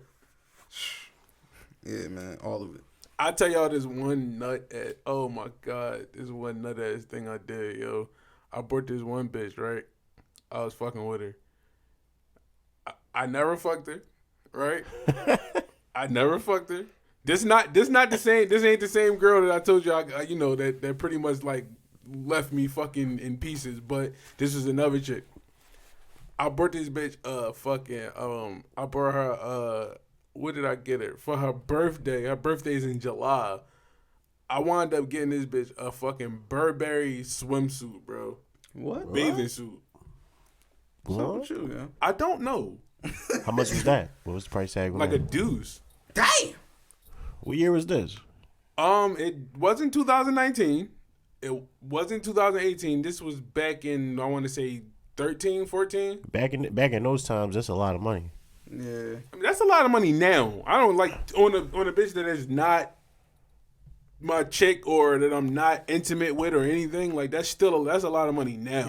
C: Yeah, man, all of it.
B: I tell y'all this one nut oh my God, this one nut ass thing I did, yo. I brought this one bitch, right? I was fucking with her. I never fucked her, right? I never fucked her. This not the same. This ain't the same girl that I told you. That pretty much like left me fucking in pieces. But this was another chick. I bought this bitch I bought her what did I get her for her birthday? Her birthday's in July. I wound up getting this bitch a fucking Burberry swimsuit, bro.
C: What?
B: Bathing suit.
C: What's up with you, yeah?
B: I don't know.
A: How much was that? What was the price tag?
B: Like a deuce.
C: Damn.
A: What year was this?
B: It wasn't 2019. It wasn't 2018. This was back in, I want to say 13, 14.
A: Back in those times, that's a lot of money.
C: Yeah.
B: I mean, that's a lot of money now. I don't like on a bitch that is not my chick or that I'm not intimate with or anything. Like that's a lot of money now.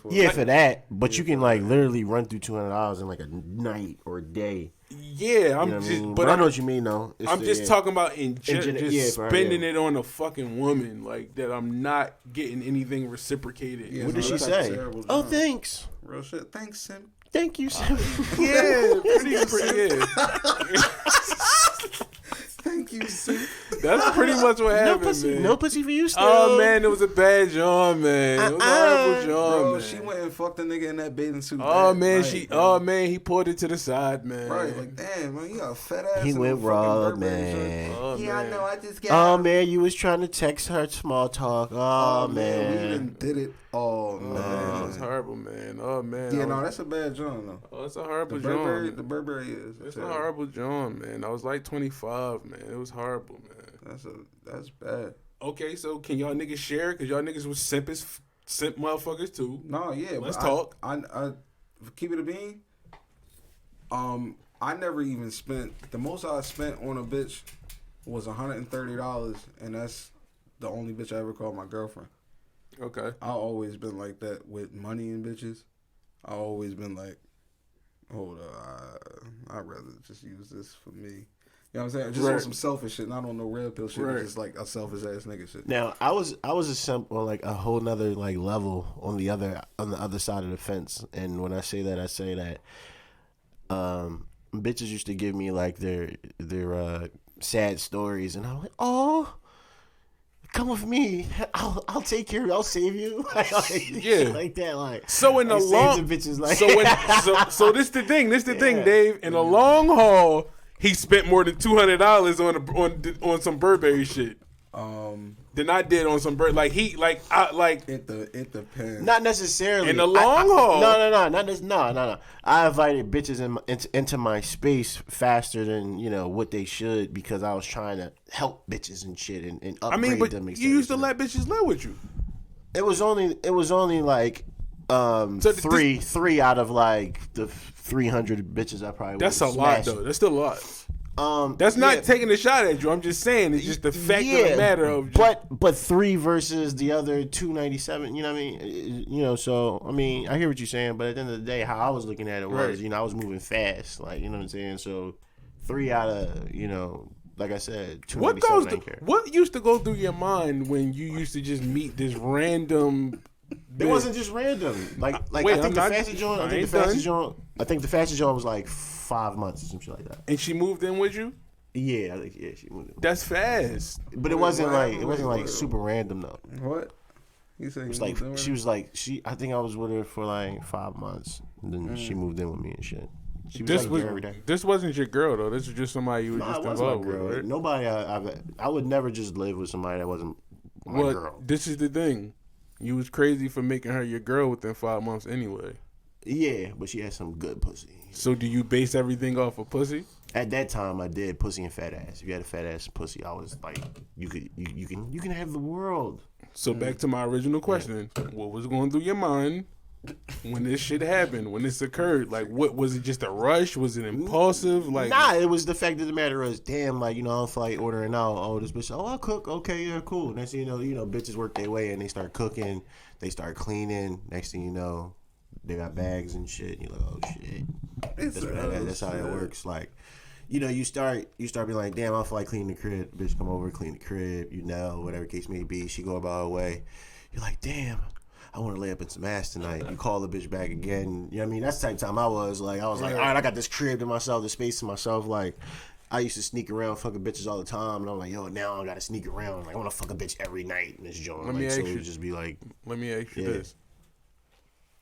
C: Yeah,
A: for that. But you can like literally run through $200 in like a night or a day.
B: Yeah, I'm just. But
A: I know what you mean though.
B: I'm just talking about just
A: yeah,
B: spending it on a fucking woman like that. I'm not getting anything reciprocated.
A: What did she say? Oh, thanks.
C: Real shit. Thanks, Sim.
A: Thank you, Sim.
B: Yeah, pretty yeah.
C: Thank you, Sim.
B: That's pretty much what happened, man.
A: No pussy for you still.
B: Oh man, it was a bad John, man. It was a horrible John,
C: Bro,
B: man.
C: she went and fucked a nigga in that bathing suit.
B: Oh man,
C: night,
B: he pulled it to the side, man.
C: Right, like damn, man, you got a fat ass.
A: He
C: in
A: went
C: a
A: raw,
C: fucking Burberry
A: man.
C: shirt.
B: Oh,
C: Yeah,
B: man.
C: I know. I just got.
A: Oh man, you was trying to text her small talk. Oh
C: we
A: man.
C: done did it all,
B: Oh,
C: man.
B: man, that's horrible, man. Oh man.
C: Yeah, no, that's a bad John though.
B: Oh, it's a horrible
C: The
B: John.
C: Burberry is.
B: It's a horrible John, man. I was like 25, man. It was horrible, man.
C: That's bad.
B: Okay, so can y'all niggas share? Cause y'all niggas was simp motherfuckers too.
C: No, yeah.
B: Let's
C: but
B: talk.
C: I keep it a bean. I never even spent. The most I spent on a bitch was $130, and that's the only bitch I ever called my girlfriend.
B: Okay.
C: I always been like that with money and bitches. I always been like, hold up, I'd rather just use this for me. You know what I'm saying? Just on some selfish shit, not on no red pill shit. It's just like a selfish ass nigga shit.
A: Now I was a simp on like a whole nother like level on the other side of the fence. And when I say that, bitches used to give me like their sad stories, and I'm like, oh, come with me. I'll take care of you. I'll save you.
B: Yeah.
A: Like that. Like
B: So in the long
A: bitches like
B: so this the thing, Dave. In the long haul, he spent more than $200 on some Burberry shit. Than I did on some Burberry.
C: It depends.
A: Not necessarily
B: In the long haul.
A: No. I invited bitches into my space faster than what they should because I was trying to help bitches and shit and upgrade them.
B: But you used to let bitches live with you.
A: It was only like three out of like the 300 bitches I probably.
B: That's a lot though. That's still a lot. That's not taking a shot at you. I'm just saying it's just the fact of the matter of.
A: But 3 versus the other 297. You know what I mean? So I mean, I hear what you're saying, but at the end of the day, how I was looking at it was, I was moving fast, like what I'm saying. So 3 out of like I said, 297.
B: What used to go through your mind when you used to just meet this random?
A: It wasn't just random. Like
B: wait,
A: I think the fastest joint was like 5 months or some shit like that.
B: And she moved in with you?
A: Yeah, she moved in.
B: That's fast.
A: But it wasn't super random though.
C: What? You said
A: it's like she was like I think I was with her for like 5 months, and then she moved in with me and shit. She was every day.
B: This wasn't your girl though. This was just somebody you were just involved with. Right?
A: Nobody. I would never just live with somebody that wasn't my girl.
B: This is the thing. You was crazy for making her your girl within 5 months anyway.
A: Yeah, but she had some good pussy.
B: So do you base everything off of pussy?
A: At that time, I did pussy and fat ass. If you had a fat ass and pussy, I was like, you can have the world.
B: So back to my original question: what was going through your mind when this shit happened? When this occurred? Like, what was it? Just a rush? Was it impulsive? Like,
A: nah, it was the fact of the matter is, damn, like I don't feel like ordering out. Oh, this bitch. Oh, I'll cook. Okay, yeah, cool. Next thing you know, bitches work their way and they start cooking. They start cleaning. Next thing you know, they got bags and shit. You're like, oh shit. That's how it works. Like, you start being like, damn, I don't feel like cleaning the crib. Bitch come over, clean the crib. Whatever case may be. She go about her way. You're like, damn, I want to lay up in some ass tonight. You call the bitch back again. You know what I mean? That's the type of time I was like, all right, I got this crib to myself, the space to myself. Like, I used to sneak around fucking bitches all the time, and I'm like, yo, now I gotta sneak around. Like, I want to fuck a bitch every night in this joint. Let me ask you, just be like,
B: let me ask you this: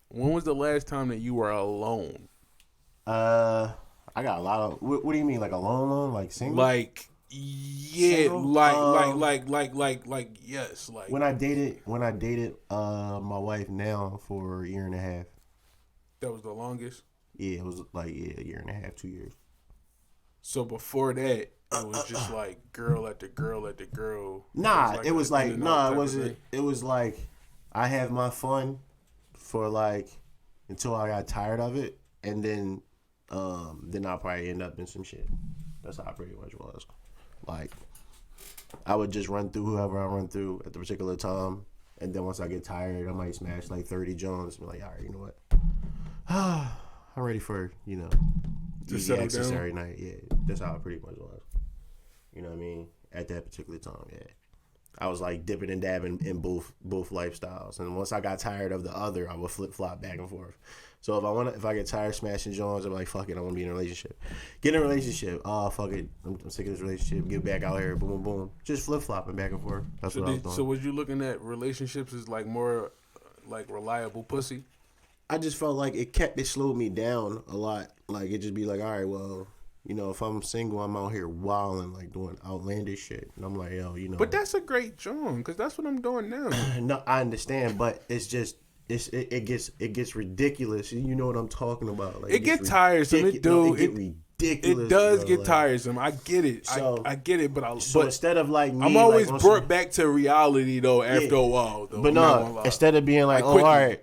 B: when was the last time that you were alone?
A: I got a lot of. What do you mean, like alone, like single?
B: Like, yeah, single? like, yes, like
A: when I dated my wife now for a year and a half.
B: That was the longest.
A: Yeah, it was like a year and a half, 2 years.
B: So before that, it was just like girl after girl after girl.
A: Nah, it was like it wasn't. It was like I have my fun for like until I got tired of it, and then I'll probably end up in some shit. That's how I pretty much was. Like, I would just run through whoever I run through at the particular time, and then once I get tired, I might smash like 30 Jones and be like, all right, you know what? I'm ready for, easy access every night. Yeah, that's how I pretty much was. You know what I mean? At that particular time, yeah. I was like dipping and dabbing in both lifestyles, and once I got tired of the other, I would flip flop back and forth. So if I get tired smashing Jones, I'm like, fuck it, I want to be in a relationship. Get in a relationship. Oh, fuck it, I'm sick of this relationship. Get back out here. Boom, boom, boom. Just flip flopping back and forth. That's what I was doing.
B: So was you looking at relationships as like more like reliable pussy?
A: I just felt like it slowed me down a lot. Like it just be like, all right, well, if I'm single, I'm out here wilding, like doing outlandish shit, and I'm like, yo,
B: But that's a great job, because that's what I'm doing now.
A: No, I understand, but it's just. It gets ridiculous. You know what I'm talking about. Like,
B: it gets tiresome. It do.
A: It ridiculous.
B: It does get tiresome. I get it. So, I get it. But
A: instead of like me,
B: I'm always brought back to reality though. After a while, though.
A: But no, instead of being like, all right,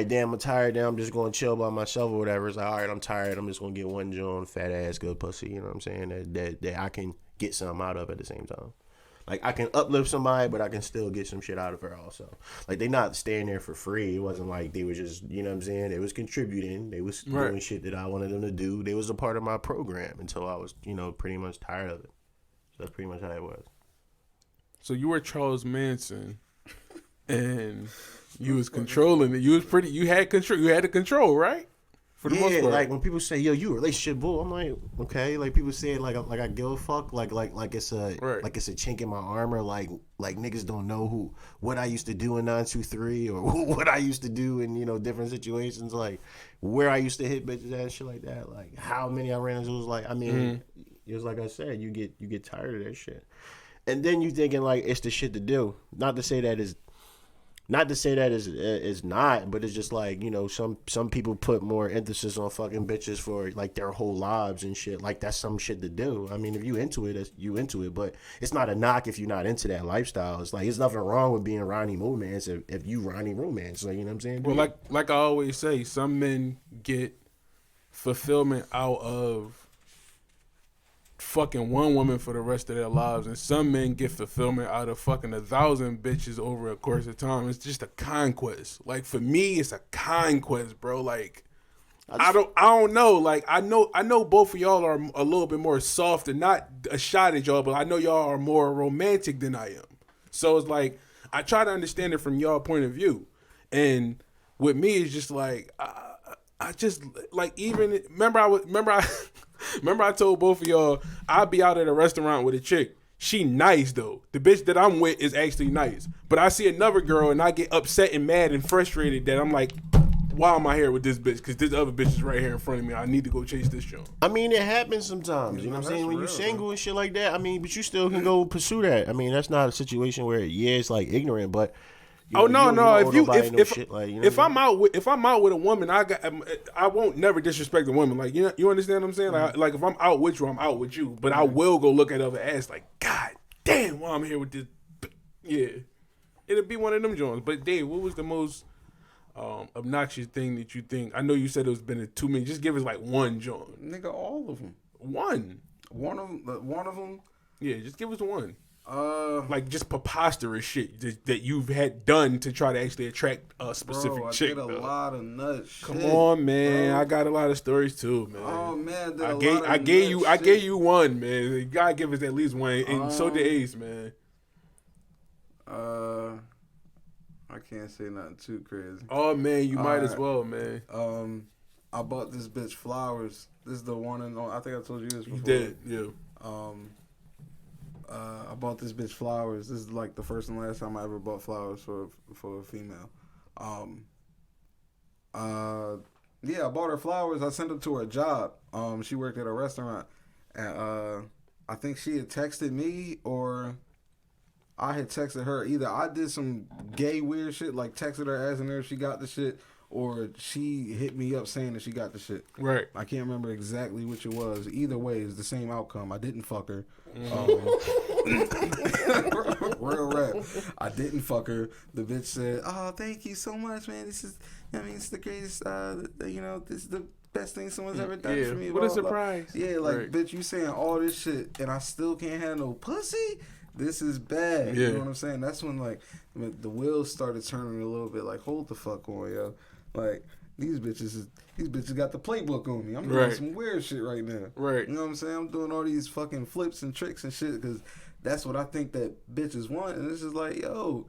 A: damn, I'm tired. Damn, I'm just going to chill by myself or whatever. It's like, all right, I'm tired. I'm just going to get one joint, fat ass, good pussy. You know what I'm saying? That I can get something out of at the same time. Like, I can uplift somebody, but I can still get some shit out of her also. Like, they not staying there for free. It wasn't like they were just, you know what I'm saying? They was contributing. They was doing shit that I wanted them to do. They was a part of my program until I was, pretty much tired of it. So that's pretty much how it was.
B: So you were Charles Manson, and you was controlling it. You had control. You had the control, right? For the most part.
A: Like when people say, "Yo, you a relationship bull," I'm like, okay. Like people say it like I give a fuck, like it's a chink in my armor, like niggas don't know what I used to do in 923 or what I used to do in different situations, like where I used to hit bitches and shit like that, like how many I ran into. It was like, I mean, it was like I said, you get tired of that shit, and then you thinking like it's the shit to do. Not to say that is not, but it's just like, some people put more emphasis on fucking bitches for like their whole lives and shit. Like that's some shit to do. I mean, if you into it, you into it, but it's not a knock if you're not into that lifestyle. It's like, there's nothing wrong with being Ronnie Romance if you Ronnie Romance, like, you know what I'm saying?
B: Well, like I always say, some men get fulfillment out of fucking one woman for the rest of their lives, and some men get fulfillment out of fucking 1,000 bitches over a course of time. It's just a conquest. Like for me, it's a conquest, bro. Like I don't know. Like I know both of y'all are a little bit more soft, and not a shot at y'all, but I know y'all are more romantic than I am. So it's like I try to understand it from y'all point of view, and with me, it's just like I just like, even remember I told both of y'all I'd be out at a restaurant with a chick. She nice though. The bitch that I'm with is actually nice. But I see another girl and I get upset and mad and frustrated that I'm like, why am I here with this bitch? Because this other bitch is right here in front of me. I need to go chase this joint.
A: I mean, it happens sometimes. You know what I'm saying? When you're single and shit like that, I mean, but you still can go pursue that. I mean, that's not a situation where, it's like ignorant, but
B: no. If I'm out with a woman, I won't never disrespect a woman. Like, you understand what I'm saying? Like if I'm out with you, I'm out with you. But I will go look at other ass like, God damn, why I'm here with this? Yeah, it'll be one of them joints. But Dave, what was the most obnoxious thing that you think? I know you said it's been too many. Just give us like one joint.
C: Nigga, all of them.
B: One
C: of them.
B: Yeah, just give us one. Like just preposterous shit that you've had done to try to actually attract a specific chick.
C: I did a lot of nuts.
B: Come on, man. Bro. I got a lot of stories too, man.
C: Oh man,
B: I gave you one, man. You gotta give us at least one, and so did Ace, man.
C: I I can't say nothing too crazy.
B: Oh man, you might as well, man.
C: I bought this bitch flowers. This is the one and only. I think I told you this before.
B: You did, yeah.
C: I bought this bitch flowers. This is like the first and last time I ever bought flowers for a female. Yeah, I bought her flowers. I sent them to her job. She worked at a restaurant, and I think she had texted me or I had texted her. Either I did some gay weird shit, like texted her asking her if she got the shit, or she hit me up saying that she got the shit.
B: Right.
C: I can't remember exactly which it was. Either way, it's the same outcome. I didn't fuck her. Real rap. I didn't fuck her. The bitch said, "Oh, thank you so much, man. This is the greatest. This is the best thing someone's ever done for me."
B: What a surprise.
C: Yeah, like, bitch, you saying all this shit, and I still can't have no pussy? This is bad.
B: Yeah.
C: You know what I'm saying? That's when, like, the wheels started turning a little bit. Like, hold the fuck on, yo. Like, these bitches got the playbook on me. I'm doing some weird shit right now.
B: Right.
C: You know what I'm saying? I'm doing all these fucking flips and tricks and shit because that's what I think that bitches want. And it's just like, yo,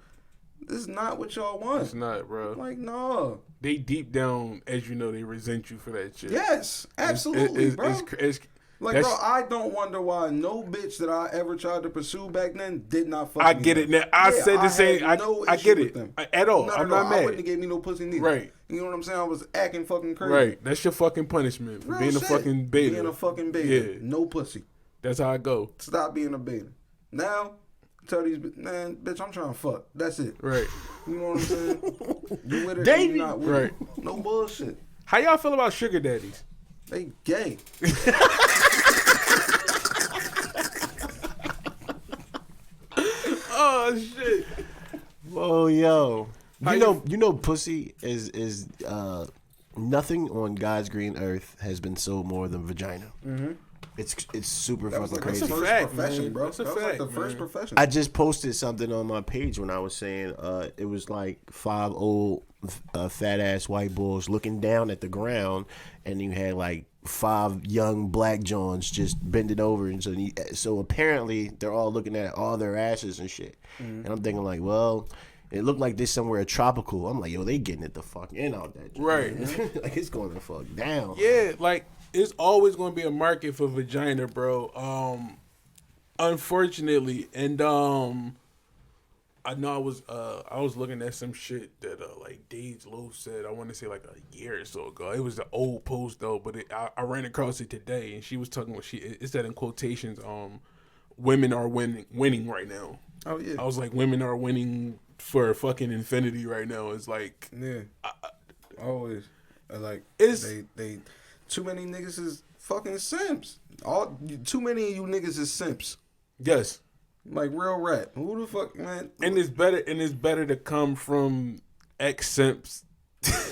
C: this is not what y'all want.
B: It's not, bro.
C: Like, no.
B: They deep down, as you know, they resent you for that shit.
C: Yes, absolutely, bro. Like, bro, I don't wonder why no bitch that I ever tried to pursue back then did not fuck me.
B: I get it now. I said the same. I get it. At all. I'm not mad.
C: I wouldn't have gave me no pussy neither.
B: Right.
C: You know what I'm saying? I was acting fucking crazy.
B: Right. That's your fucking punishment for being a fucking beta.
C: Being a fucking beta.
B: Yeah.
C: No pussy.
B: That's how I go.
C: Stop being a beta. Now, tell these, man, bitch, I'm trying to fuck. That's it.
B: Right.
C: You know what I'm saying? You with it,
A: Dayvi.
C: you not with
B: Right.
C: it. No bullshit.
B: How y'all feel about sugar daddies?
C: They gay.
B: Oh shit.
A: Oh, yo. You know, pussy is nothing on God's green earth has been sold more than vagina. Mm-hmm. It's super
C: That was
A: fucking
C: like
A: crazy.
C: the first
B: fact,
C: profession,
B: man.
C: bro.
B: That's a
C: That was like
B: fact,
C: the first
B: man.
C: profession.
A: I just posted something on my page when I was saying it was like 5 old fat ass white bulls looking down at the ground, and you had like 5 young black Johns just bending over, and so apparently they're all looking at all their asses and shit. And I'm thinking like, well, it looked like this somewhere tropical. I'm like, yo, they getting it the fuck in out that shit.
B: Right.
A: Like it's going the fuck down.
B: Yeah, like it's always going to be a market for vagina, bro. Unfortunately, and I know I was looking at some shit that like Dage Loaf said. I want to say like a year or so ago. It was the old post though, but I ran across it today, and she was talking what it said in quotations. Women are winning right now.
C: Oh yeah.
B: I was like, women are winning for fucking infinity right now. It's like,
C: Yeah. Always. Like,
B: It's-
C: they too many niggas is fucking simps. Too many of you niggas is simps.
B: yes.
C: Like, real rap. Who the fuck, man?
B: And it's better to come from ex simps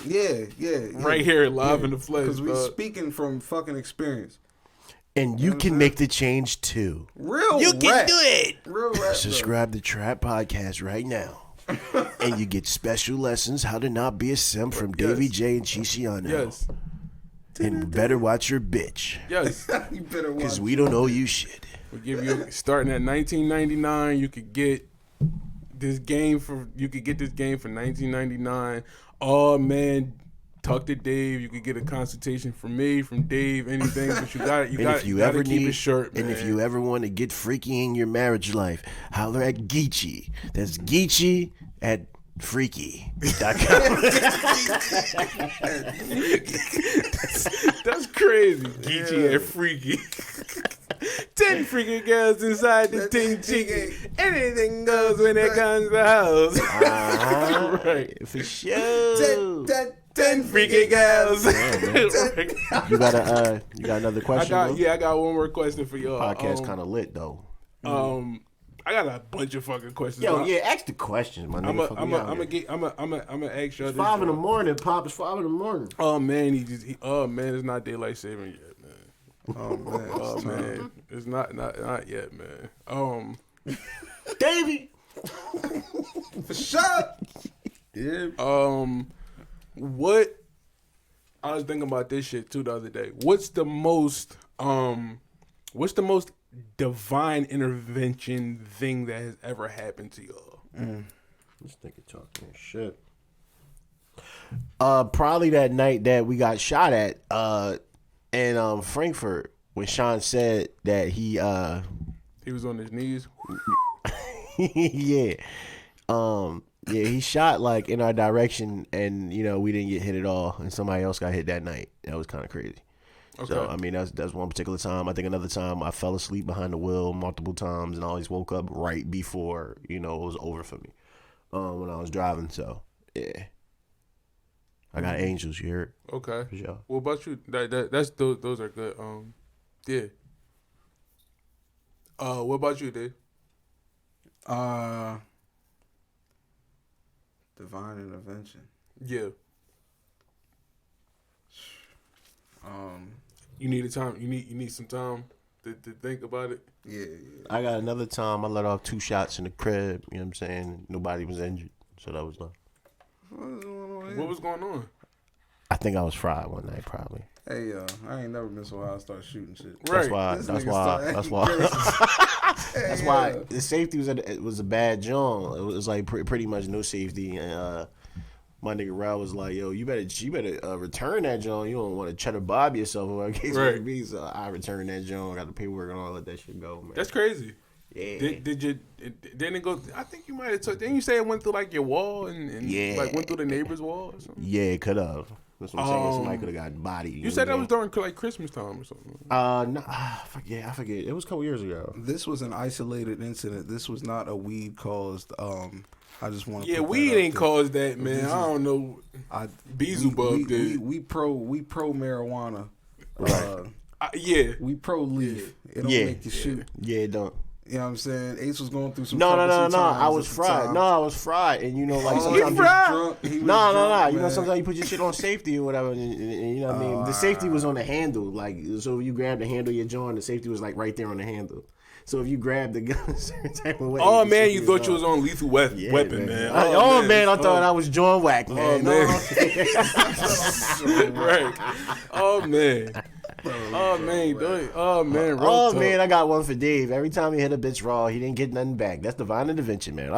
C: Yeah.
B: right here live in the flesh.
C: Because we
B: dog.
C: speaking from fucking experience.
A: And you can make the change too.
C: Real
A: You
C: rap.
A: can do it.
C: Real rap.
A: Subscribe to Trap Podcast right now. And you get special lessons how to not be a simp from Dayvi J and Chiciano.
B: Yes.
A: And better watch your bitch.
B: Yes.
C: You better watch.
A: Because we don't owe you shit.
B: We give you starting at $19.99. You could get this game for $19.99. Oh man, talk to Dave. You could get a consultation from me, from Dave, anything. But you got to keep it short, man.
A: And if you ever want to get freaky in your marriage life, holler at Geechi. That's Geechi at freaky.com.
B: That's crazy. Geechi and freaky. 10 freaky girls inside the ting chicken. Anything goes when it comes to the house. Right.
A: For sure.
B: 10 freaky girls.
A: Right. You got another question?
B: I got one more question for y'all.
A: Podcast kind of lit though.
B: I got a bunch of fucking questions.
A: Yo, yeah, ask the questions, my nigga.
B: I'm gonna ask y'all.
A: It's 5 in the morning, Pop. It's 5 in the morning.
B: Oh man, it's not daylight saving yet, man.
C: Oh man.
B: It's not yet, man.
A: Dayvi.
C: For sure. Yeah.
B: What? I was thinking about this shit too the other day. What's the most divine intervention thing that has ever happened to y'all?
A: This nigga talking shit. Probably that night that we got shot at in Frankfurt when Sean said that he
B: was on his knees.
A: yeah. Yeah, he shot like in our direction, and we didn't get hit at all, and somebody else got hit that night. That was kind of crazy. Okay. So I mean, that's one particular time. I think another time I fell asleep behind the wheel multiple times, and I always woke up right before it was over for me when I was driving. So yeah, I got angels. You heard?
B: Okay.
A: For sure.
B: What about you? That's those are good. Yeah. What about you, Dave?
C: Divine intervention.
B: Yeah. You need time. You need some time to think about it.
C: Yeah.
A: I got another time I let off 2 shots in the crib. You know what I'm saying? Nobody was injured, so that was nice.
B: What was going on?
A: I think I was fried one night, probably.
C: Hey, I ain't never been so high I start shooting shit.
B: Right.
A: That's why the safety was a bad joint. It was like pretty much no safety. And my nigga Rao was like, "Yo, you better return that joint. You don't want to cheddar bob yourself in case it be." So I returned that joint. Got the paperwork and all, let that shit go, man.
B: That's crazy.
A: Yeah.
B: Didn't it go? I think you might have took. Didn't you say it went through like your wall and like went through the neighbor's wall or something?
A: Yeah, it could have. That's what I'm saying. Somebody could have got bodied.
B: You said that was during like Christmas time or something.
A: No, I forget. It was a couple years ago.
C: This was an isolated incident. This was not a weed caused. I just want to.
B: Yeah, weed ain't caused that, man. I don't know. Beelzebub did.
C: We pro marijuana.
B: Yeah.
C: We pro leaf. It don't make you shoot.
A: Yeah, it don't.
C: You know what I'm saying? Ace was going through some.
A: No. I was fried. I was fried, and sometimes sometimes you put your shit on safety or whatever, and you know what I mean. The safety was on the handle, like so. If you grab the handle of your joint, the safety was like right there on the handle. So if you grab the gun a certain type of way,
B: you thought you was on lethal weapon, man.
A: Man, I thought I was John Whack, man.
B: Right. Oh man.
A: I got one for Dave. Every time he hit a bitch raw, he didn't get nothing back. That's divine intervention, man.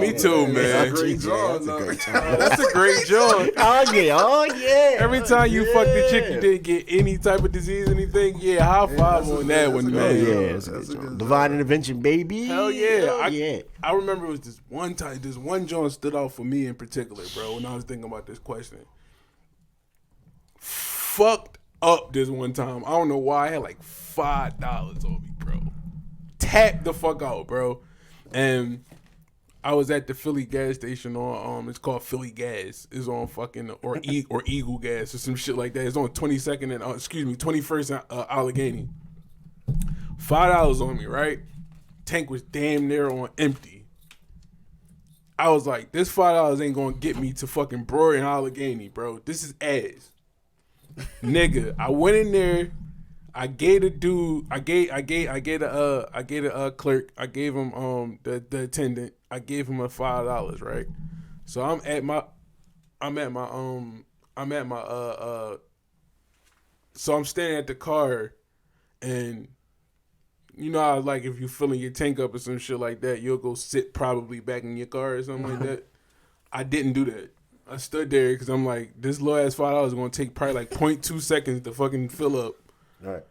B: Me too, man.
C: That's a great draw.
B: That's a great draw.
A: Oh yeah.
B: Every time you fuck the chick, you didn't get any type of disease, anything. Yeah, high five on that one, man.
A: Divine intervention, baby.
B: Hell yeah. I remember it was this one time. This one joint stood out for me in particular, bro. When I was thinking about this question, fucked up this one time. I don't know why. I had like $5 on me, bro. Tapped the fuck out, bro. And I was at the Philly gas station on it's called Philly Gas. It's on fucking or Eagle Gas or some shit like that. It's on 22nd and 21st and Allegheny. $5 on me, right? Tank was damn near on empty. I was like, this $5 ain't gonna get me to fucking Brewery and Allegheny, bro. This is ass. Nigga, I went in there. I gave a dude. I gave a clerk. I gave him the attendant. I gave him $5, right? So I'm at my so I'm standing at the car, and you know how like if you filling your tank up or some shit like that, you'll go sit probably back in your car or something like that. I didn't do that. I stood there because I'm like, this little ass $5 is gonna take probably like 0.2 seconds to fucking fill up.
A: All right,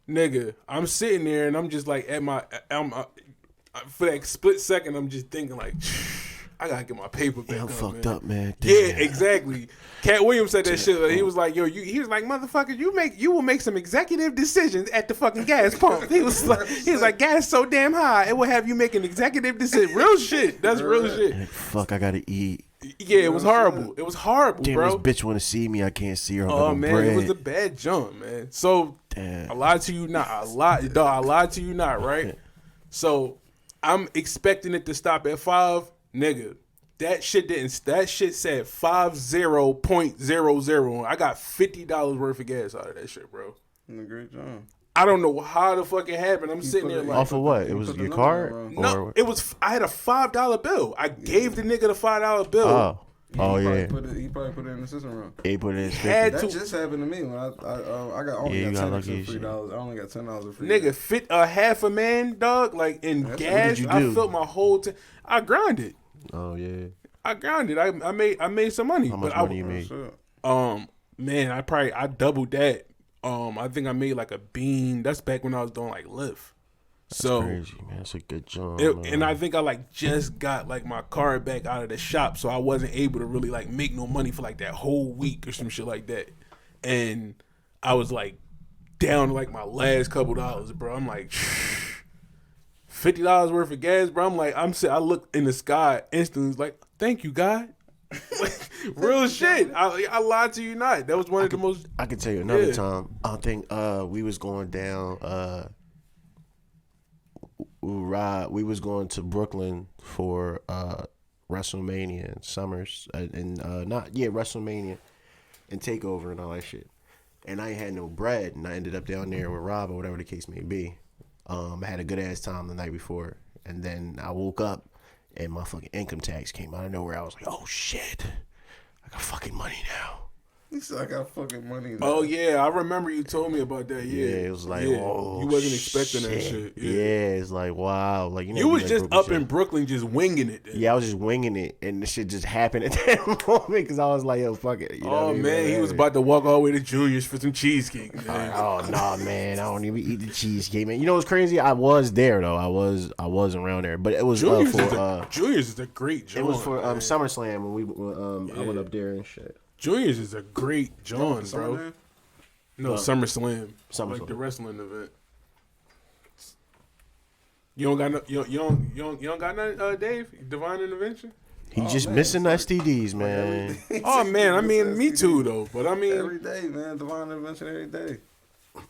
B: nigga. I'm sitting there and I'm just like for that split second, I'm just thinking like, I gotta get my paper back.
A: I'm fucked
B: man.
A: up, man. Damn.
B: Yeah, exactly. Cat Williams said that shit. Like, he was like, he was like, motherfucker, you will make some executive decisions at the fucking gas pump. He was like, gas so damn high, it will have you making executive decisions. Real shit. That's real shit.
A: Fuck, I gotta eat.
B: Yeah, it was horrible. It was horrible,
A: damn,
B: bro.
A: This bitch want to see me. I can't see her.
B: Oh man, bread. It was a bad jump, man. So
A: damn.
B: I lied to you not. I lied to you not, right? So I'm expecting it to stop at 5, nigga. That shit didn't. That shit said 50.00. I got $50 worth of gas out of that shit, bro.
C: Great job.
B: I don't know how the fuck it happened. I'm sitting there like,
A: off of what? It was your card?
B: No, it was. I had a $5 bill. I gave the nigga the $5 bill.
A: Oh
C: he
A: yeah.
C: He probably put it in the system wrong.
A: He put it in.
C: That just happened to me when I got only got $10 for $3. I only got $10 for free.
B: Nigga, fit a half a man, dog. Like in gas, I filled my whole. I grinded.
A: Oh yeah.
B: I grounded. I made some money.
A: How much
B: but
A: money you made?
B: Man, I doubled that. I think I made like a bean. That's back when I was doing like Lyft.
A: That's crazy, man. That's a good job.
B: And I think I like just got like my car back out of the shop, so I wasn't able to really like make no money for like that whole week or some shit like that. And I was like down to like my last couple dollars, bro. I'm like $50 worth of gas, bro. I'm like, I look in the sky instantly, like, thank you, God. Like, real shit. I lied to you not. That was one of the most.
A: I can tell you another time. I think we was going down. We was going to Brooklyn for WrestleMania and Summers WrestleMania and Takeover and all that shit. And I ain't had no bread, and I ended up down there with Rob or whatever the case may be. I had a good ass time the night before, and then I woke up and my fucking income tax came out of nowhere. I was like, oh shit, I got fucking money now.
C: He said, I got fucking money now.
B: Oh, yeah. I remember you told me about that. Yeah.
A: It was like, oh,
B: you wasn't expecting that shit.
A: Yeah, it's like, wow. Like,
B: you was just up in Brooklyn just winging it. Then.
A: Yeah, I was just winging it, and the shit just happened at that moment because I was like, yo, fuck it. You know what I mean?
B: Man, he was about to walk all the way to Junior's for some cheesecake. Man.
A: Oh, nah, man. I don't even eat the cheesecake, man. You know what's crazy? I was there, though. I was around there. But it was
B: Junior's
A: for...
B: Junior's is a great joint.
A: It was for SummerSlam when I went up there and shit.
B: Junior's is a great joint, bro. No, SummerSlam. Like the wrestling event. You don't got no, you don't got nothing, Dave? Divine Intervention?
A: He just missing STDs, man.
B: Oh man, I mean me too though. But I mean
C: every day, man. Divine Intervention every day.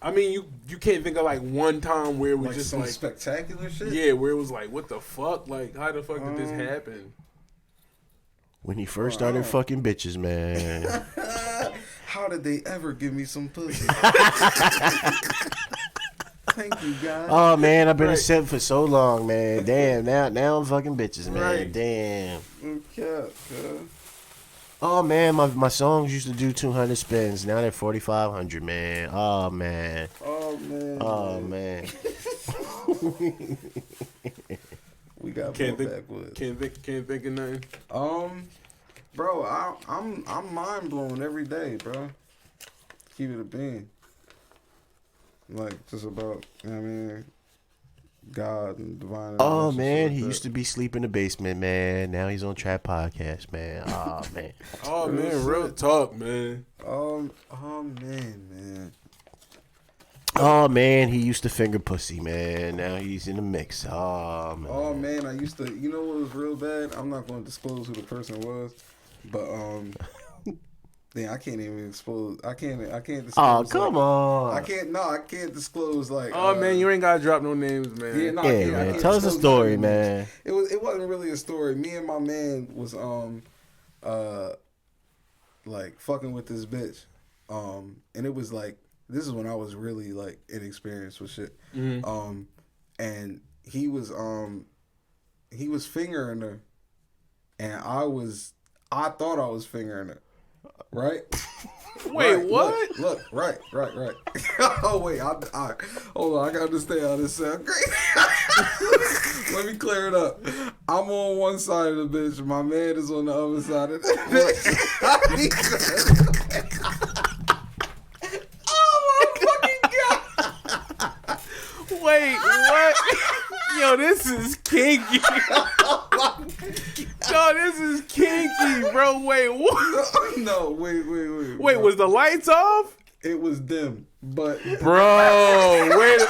B: I mean you can't think of like one time where it was
C: like
B: just
C: some
B: like
C: spectacular shit.
B: Yeah, where it was like, what the fuck? Like how the fuck did this happen?
A: When he first started fucking bitches, man.
C: How did they ever give me some pussy? Thank you, guys.
A: Oh, man, I've been a simp for so long, man. Damn, now I'm fucking bitches, man.
B: Right.
A: Damn.
C: Okay.
A: Oh, man, my songs used to do 200 spins. Now they're 4,500, man. Oh, man.
C: Oh, man. We got backwoods.
B: Can't think of nothing.
C: Bro, I'm mind blown every day, bro. Keep it a bean. Like just about, you know what I mean, God and divine.
A: Oh man, he used to be sleeping in the basement, man. Now he's on Trap Podcast, man. Oh man.
B: Oh man, real talk, man.
C: Oh man.
A: Oh man, he used to finger pussy, man. Now he's in the mix. Oh man.
C: Oh man, I used to. You know what was real bad? I'm not going to disclose who the person was, but I can't even expose. I can't disclose.
A: Oh come on.
C: I can't disclose like.
B: Oh man, you ain't gotta drop no names, man.
C: Yeah, no,
A: yeah, man. Tell us a story, man.
C: It wasn't really a story. Me and my man was like fucking with this bitch, and it was like. This is when I was really like inexperienced with shit. Mm-hmm. And he was fingering her, and I thought I was fingering her, right?
B: Wait,
C: right,
B: what?
C: Look, right. Oh wait, I hold on. I gotta understand how this sounds. Great. Let me clear it up. I'm on one side of the bitch. My man is on the other side of the bitch.
B: Wait, what? Yo, this is kinky. Yo, this is kinky, bro. Wait, what?
C: No, wait.
B: Wait, was the lights off?
C: It was dim, but
B: bro, wait.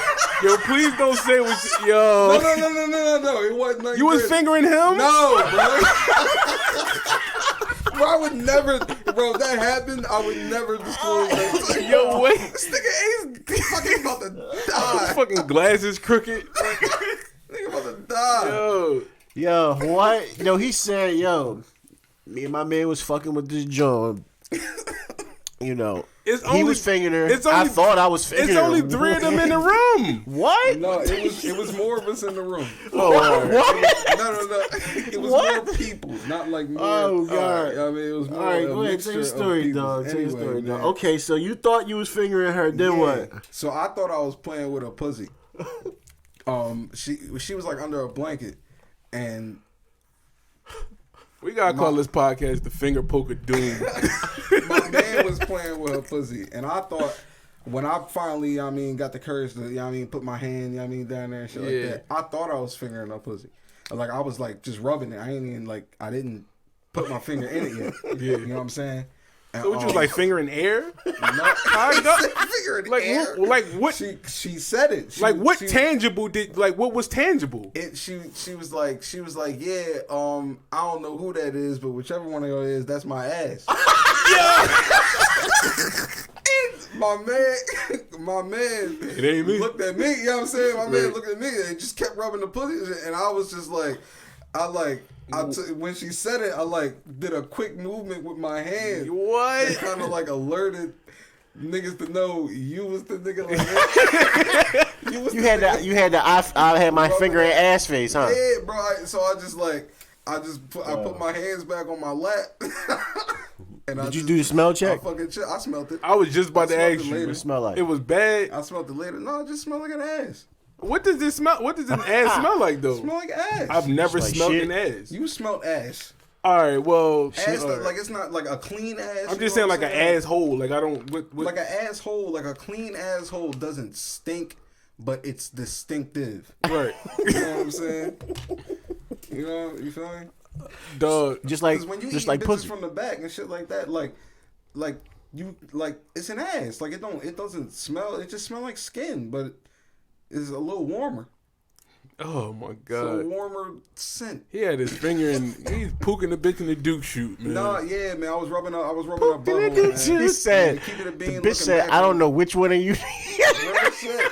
B: Yo, please don't say what. Yo.
C: No. It wasn't like
B: you was fingering him?
C: No, bro. Bro, I would never, bro. If that happened, I would never disclose that.
B: Yo, wait.
C: This nigga A's fucking about to die.
B: His fucking glasses crooked.
C: Nigga about to die.
A: Yo, what? Yo, he said, yo, me and my man was fucking with this John. You know. He was fingering her. I thought I was fingering her.
B: It's only 3 of them in the room.
A: What?
C: No, it was more of us in the room.
A: Oh, what?
C: No. It was more people, not like more.
A: Oh, God.
C: I mean, it was more.
A: All right, go ahead. Tell your story, dog. Tell your story, dog. Okay, so you thought you was fingering her, then what?
C: So I thought I was playing with a pussy. She was like under a blanket, and
B: We gotta call this podcast the Finger Poke of Doom.
C: My man was playing with her pussy, and I thought when I finally, got the courage to, put my hand, down there and shit like that. I thought I was fingering her pussy. Like I was like just rubbing it. I ain't even like I didn't put my finger in it yet.
B: Yeah.
C: You know what I'm saying? And,
B: So what you was like fingering air?
C: No, finger in
B: Like
C: air.
B: like what?
C: She said it.
B: What tangible did like what was tangible?
C: She was like, yeah, I don't know who that is, but whichever one of y'all is, that's my ass. My man
B: It ain't me.
C: looked at me, you know what I'm saying? My man looked at me and just kept rubbing the pussy, and I was just like, when she said it, I like did a quick movement with my hand.
B: What?
C: And kind of like alerted niggas to know you was the nigga like that.
A: You had the I had my finger in ass face, huh?
C: Yeah, bro. So I put my hands back on my lap. And
A: Did you do the smell check?
C: I smelled it.
B: I was just about to ask you.
A: What it smell like?
B: It was bad.
C: I smelled it later. No, it just smelled like an ass.
B: What does this smell? What does an ass smell like though?
C: Smell like ass.
B: I've never
A: Like
B: smelled
A: shit?
B: an ass.
C: You smelled ass.
B: All right, well,
C: Ass like it's not like a clean ass.
B: I'm just saying like an asshole. Like I don't. What?
C: Like an asshole, like a clean asshole doesn't stink, but it's distinctive.
B: Right.
C: You know what I'm saying? You feel me?
B: Dog.
A: Just like
C: 'Cause when you
A: just
C: eat
A: like
C: bitches
A: pussy.
C: from the back and shit like that, like it's an ass. Like it doesn't smell. It just smells like skin, but it's a little warmer.
B: Oh my
C: It's a
B: god.
C: warmer scent.
B: He had his finger in. He's pooking the bitch in the Duke shoot, man.
C: No, yeah, man. I was rubbing her butthole.
B: Duke
C: Man.
B: shoot.
A: He said,
C: Keep it a
A: the
C: bean,
A: bitch said,
C: looking
A: I don't
C: back.
A: know which one of you.
C: Real shit.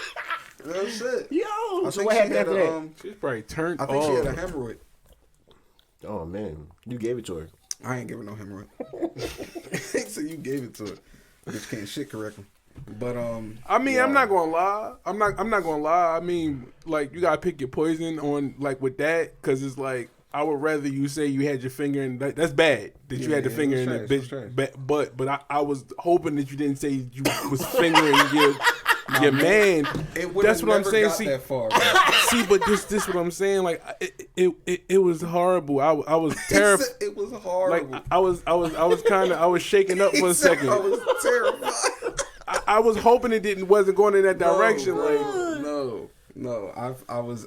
C: Real shit.
A: Yo,
C: I
A: so
C: think
A: what
C: she
A: happened
C: had
A: after
C: a,
A: that?
B: She's probably turned
C: I think she had a
B: off.
C: hemorrhoid.
A: Oh man, you gave it to her.
C: I ain't giving no hemorrhoid. So you gave it to her. Bitch can't shit correctly. But
B: I mean, I'm not gonna lie. I'm not gonna lie. I mean, like you gotta pick your poison on like with that, because it's like I would rather you say you had your finger in. That's bad that you had the finger
C: it
B: in
C: was
B: the
C: trash,
B: bitch. But I was hoping that you didn't say you was fingering your man. That's what I'm saying.
C: Got
B: See,
C: that far, bro.
B: see, but this what I'm saying. Like it was horrible. I was terrified.
C: It was horrible.
B: Like I was shaking up for a second.
C: I was terrified.
B: I was hoping it wasn't going in that direction.
C: No. I was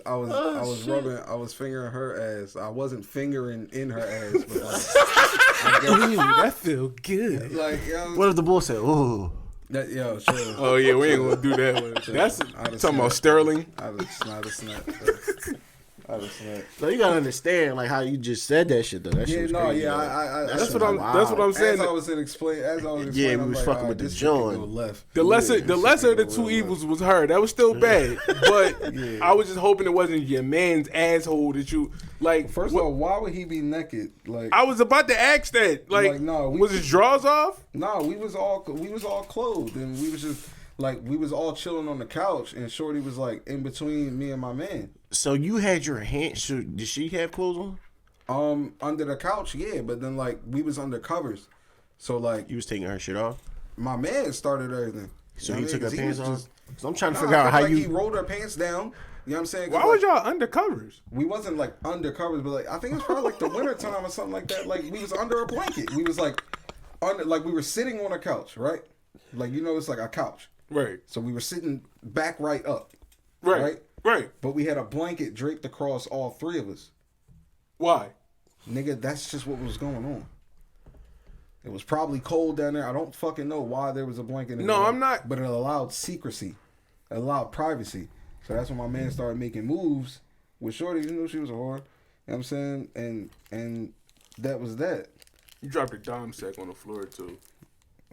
C: fingering her ass. I wasn't fingering in her ass, but like,
B: Ooh, that feel good.
C: like
A: What if the bull said, "Ooh"?
C: sure.
B: Oh yeah, we ain't gonna do that one. That's talking about Sterling.
C: I'd have snapped.
A: No, you gotta understand like how you just said that shit though. That shit
C: Yeah,
A: was
C: no,
A: crazy,
C: yeah,
A: though.
C: that's
A: shit
B: what I'm.
A: was wild.
B: That's what I'm saying.
C: As I was explaining,
A: Yeah, we
C: I'm
A: was
C: like,
A: fucking
C: all
A: with the
C: this shit can go
A: joint.
C: left.
B: The lesser of the
C: This shit
B: two
C: can go
B: evils was her. That was still bad, but I was just hoping it wasn't your man's asshole that you like.
C: First of all, why would he be naked? Like,
B: I was about to ask that. Like,
C: no,
B: was his drawers off?
C: no, we was all clothed, and we was just like we was all chilling on the couch, and Shorty was like in between me and my man.
A: So you had your hand. So did she have clothes on?
C: Under the couch, yeah, but then like we was under covers, so like
A: You was taking her shit off.
C: my man started everything.
A: So
C: You
A: you
C: know
A: took
C: what I
A: her
C: mean? 'Cause
A: pants
C: he
A: off.
C: was just-
A: So I'm trying to
C: Nah,
A: figure out
C: I
A: how
C: feel like
A: you.
C: he rolled her pants down. You know what I'm saying? 'Cause,
B: Why
C: like,
B: was y'all under covers?
C: we wasn't like under covers, but like I think it was probably like the winter time or something like that. Like we was under a blanket. We was like under, like we were sitting on a couch, right? Like it's like a couch.
B: Right,
C: So we were sitting back right up.
B: right.
C: But we had a blanket draped across all three of us.
B: Why?
C: Nigga, that's just what was going on. It was probably cold down there. I don't fucking know why there was a blanket in
B: No,
C: there.
B: I'm not-
C: But it allowed secrecy. It allowed privacy. So that's when my man started making moves with Shorty. You know she was a whore. You know what I'm saying? And that was that.
B: You dropped a dime sack on the floor too.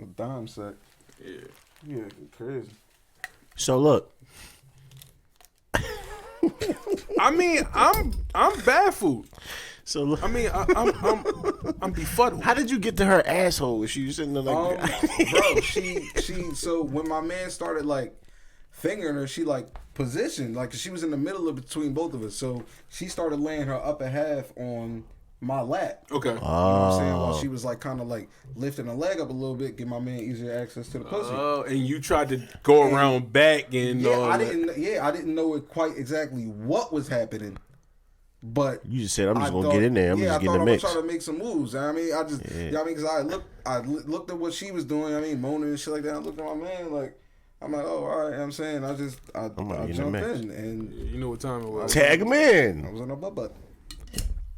C: A dime sack.
B: Yeah.
C: Yeah, crazy.
A: So look,
B: I mean, I'm baffled.
A: so look.
B: I mean, I'm befuddled.
A: How did you get to her asshole? Was she sitting there like?
C: Bro, she so when my man started like fingering her, she like positioned like she was in the middle of between both of us. So she started laying her upper half on my lap.
B: Okay.
C: You know what I'm saying? While she was like kind of like lifting her leg up a little bit, give my man easier access to the pussy.
B: Oh, and you tried to go around back and
C: I didn't know quite exactly what was happening. But
A: You just said I'm just gonna get in there. I'm just getting the mix.
C: I thought I was trying to make some moves. I mean, I just, you know what I mean, because I looked at what she was doing. I mean, moaning and shit like that. I looked at my man like, I'm like, oh, all right. You know what I'm saying, I jumped in, and
B: You know what time it was?
A: Tag him in.
C: I was on her butt.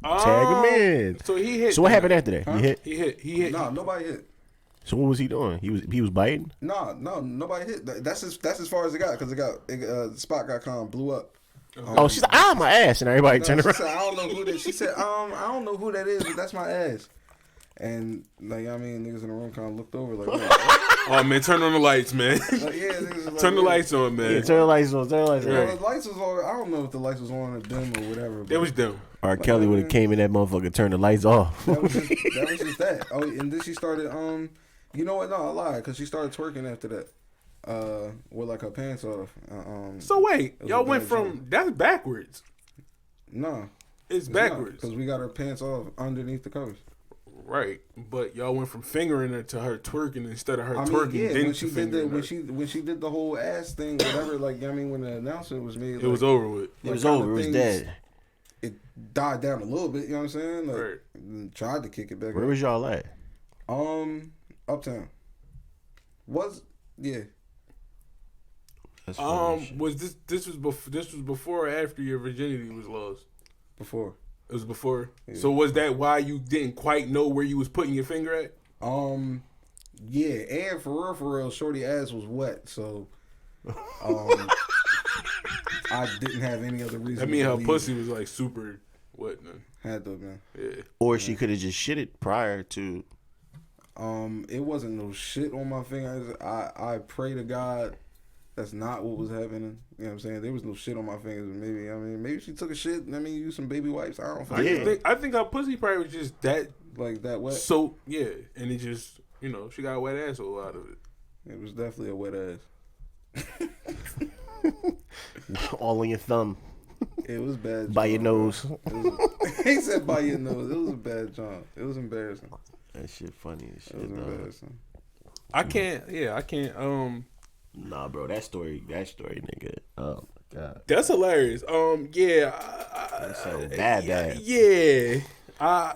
A: Tag him in.
B: So he hit.
A: So what happened after that?
C: Huh?
A: He hit.
B: He hit.
C: Nah, nobody hit.
A: So what was he doing? He was biting.
C: No, nobody hit. That's as far as it got, because the spot got kind of blew up.
A: Oh, she's like, my ass, and everybody turned
C: She
A: around.
C: said, I don't know who that. She said, I don't know who that is, but that's my ass. And like, I mean, niggas in the room kind of looked over like,
B: Oh man, turn on the lights, man.
C: like yeah, niggas was like,
B: Turn the lights on, man.
A: Yeah, turn the lights on. Turn the lights on.
C: Well, the lights was on. I don't know if the lights was on or dim or whatever. But
B: It was them.
A: R. Kelly would have came in that motherfucker, turned the lights off.
C: that was just that. Oh, and then she started. You know what? No, I lied, because she started twerking after that. With like her pants off.
B: So wait,
C: was
B: y'all
C: a
B: went
C: bad
B: from
C: joke.
B: that's backwards.
C: No,
B: It's backwards,
C: because we got her pants off underneath the covers.
B: right? But y'all went from fingering her to her twerking instead of her
C: I mean,
B: twerking.
C: yeah,
B: then
C: when she
B: to
C: did the
B: fingering
C: when she did the whole ass thing, whatever. Like, I mean, when the announcement was made,
B: her. It was over with.
A: It was
C: kind
A: over.
C: of
A: It was
C: things-
A: dead.
C: It died down a little bit. You know what I'm saying? Like,
B: Right.
C: tried to kick it back.
A: Where
C: up.
A: was y'all at?
C: Uptown. Yeah.
A: That's funny shit.
B: Was this was before or after your virginity was lost?
C: Before.
B: It was before.
C: Yeah.
B: So was that why you didn't quite know where you was putting your finger at?
C: Yeah, and for real, shorty ass was wet, so I didn't have any other reason.
B: I mean,
C: to
B: her
C: believe
B: pussy was like super wet, man.
C: had to, man.
B: Yeah.
A: Or she could have just shit it prior to.
C: It wasn't no shit on my fingers. I pray to God that's not what was happening. You know what I'm saying? There was no shit on my fingers. Maybe she took a shit. I mean, used some baby wipes. I don't fucking
B: I think her pussy probably was just that.
C: like that wet.
B: So yeah, and it just she got a wet asshole out of it.
C: It was definitely a wet ass.
A: All in your thumb.
C: It was bad.
A: By your
C: John, bro.
A: nose.
C: He said by your nose. It was a bad job. It was embarrassing.
A: That shit funny as
C: It was
A: shit, dog.
C: embarrassing.
B: I can't.
A: Nah, bro, that story, nigga. Oh my god,
B: That's hilarious. Yeah.
A: that's so bad.
B: Yeah.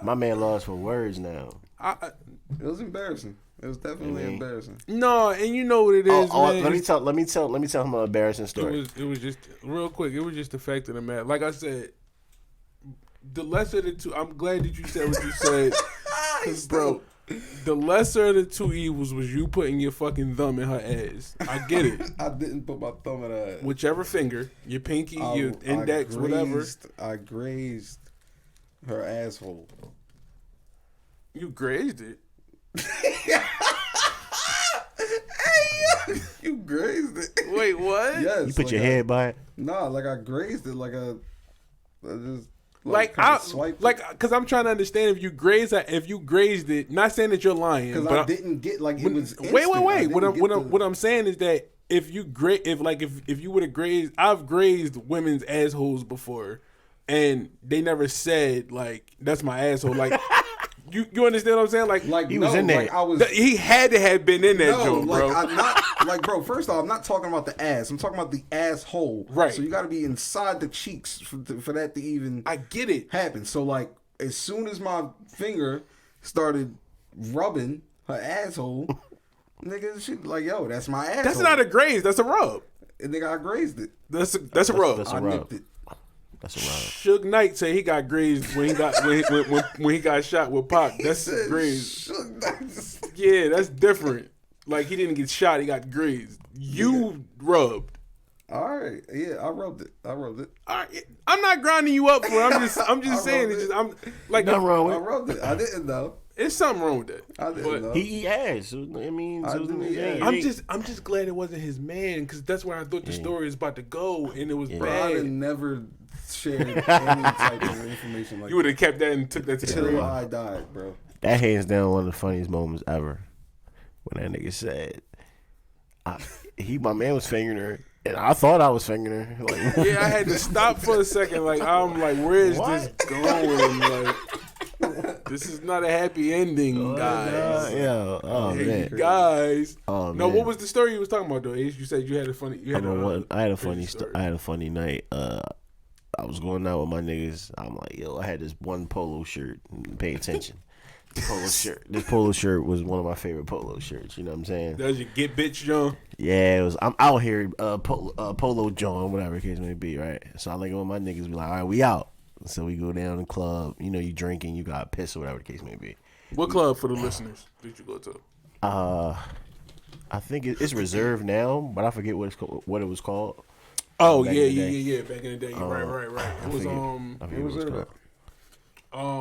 A: My man lost for words now.
C: It was embarrassing. It was definitely embarrassing.
B: No, and you know what it is, man.
A: Let me tell him an embarrassing story.
B: It was just real quick. It was just the fact of the matter. Like I said, the lesser of the two. I'm glad that you said what you said, 'cause, bro. The lesser of the two evils was you putting your fucking thumb in her ass. I get it.
C: I didn't put my thumb in her ass.
B: Whichever finger, your pinky, your index, whatever.
C: I grazed her asshole.
B: You grazed it.
C: You grazed it.
B: Wait, what?
C: Yes.
A: You put your head by it.
C: Nah, like I grazed it, like I just
B: Because I'm trying to understand if you grazed it. Not saying that you're lying,
C: because
B: but
C: I didn't get like it was.
B: wait.
C: instant. I didn't get
B: What I'm saying is that if you if you would have grazed, I've grazed women's assholes before, and they never said like that's my asshole. Like you understand what I'm saying? Like
A: he was in there.
C: Like I was.
B: he had to have been in that joke,
C: like
B: bro.
C: I'm not like bro. First off, I'm not talking about the ass. I'm talking about the asshole.
B: Right.
C: So you got to be inside the cheeks for that to even.
B: I get it.
C: Happen. So like as soon as my finger started rubbing her asshole, nigga, she like, yo, that's my asshole.
B: That's not a graze. That's a rub.
C: And nigga, I grazed it.
B: That's a rub.
A: That's a
C: I
A: rub.
C: nipped it.
A: That's a rub.
B: Suge Knight said he got grazed when he got when he got shot with Pac. That's grazed. Yeah, that's different. Like he didn't get shot, he got grazed. You rubbed.
C: All right, yeah, I rubbed it.
B: All right, I'm not grinding you up for it. I'm just saying. It's just, I'm like
A: Nothing wrong
C: I
A: with
C: rubbed it. I didn't know.
B: It's something wrong with that.
C: I didn't
B: But
C: know.
A: He eat ass. So, I mean,
C: I do eat ass.
B: I'm just glad it wasn't his man because that's where I thought the story was about to go, and it was
C: Bro, I
B: bad.
C: never shared any type of information like
B: You would have kept that and took that to the
C: till
B: grave.
C: I died, bro.
A: that hands down one of the funniest moments ever. When that nigga said, my man was fingering her, and I thought I was fingering her. Like,
B: Yeah, I had to stop for a second. Like I'm like, where is this going? Like, this is not a happy ending, guys.
A: yeah. Oh
B: Hey,
A: man.
B: guys.
A: Oh
B: No,
A: man.
B: what was the story you was talking about though? Ace? You said you had a funny. You had
A: I had a
B: crazy
A: funny. I had a funny night. I was going out with my niggas. I'm like, yo, I had this one polo shirt. Pay attention. This polo shirt was one of my favorite polo shirts. You know what I'm saying?
B: Does you get bitch, John?
A: Yeah, it was. I'm out here, polo John, whatever the case may be, right? So I with my niggas be like, all right, we out. So we go down the club. You know, you drinking, you got pissed or whatever the case may be.
B: What club for the listeners did you go to?
A: I think it's reserved now, but I forget what it was called.
B: Oh yeah. Back in the day, right. It was
A: I forget what it was called.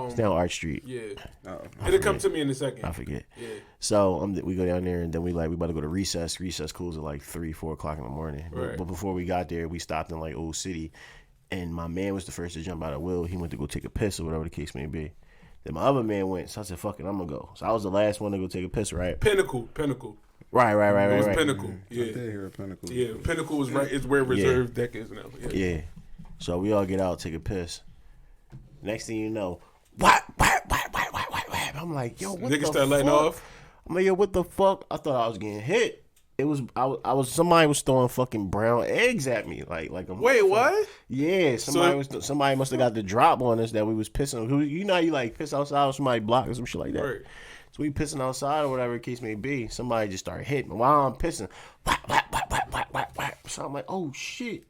A: It's down Arch Street.
B: Yeah. It'll come to me in a second.
A: I forget.
B: Yeah.
A: So we go down there and then we about to go to recess. Recess cools at like 3-4 o'clock in the morning.
B: Right.
A: But before we got there, we stopped in like Old City, and my man was the first to jump out of Will. He went to go take a piss or whatever the case may be. Then my other man went, so I said, "Fuck it, I'm gonna go." So I was the last one to go take a piss. Right.
B: Pinnacle.
A: Right.
B: It was Pinnacle. Yeah.
C: I did hear Pinnacle.
B: Yeah. Pinnacle was right. It's where reserve deck is now.
A: Yeah. So we all get out, take a piss. Next thing you know, what? I'm like, yo, what
B: Niggas
A: the
B: start letting
A: fuck?
B: off.
A: I'm like, yo, what the fuck? I thought I was getting hit. It was somebody was throwing fucking brown eggs at me, like a
B: Wait, what?
A: Yeah, somebody must have got the drop on us that we was pissing. You know, how you like piss outside or somebody block or some shit like that.
B: Right.
A: So we pissing outside or whatever the case may be. Somebody just started hitting me while I'm pissing. Whack. So I'm like, oh shit.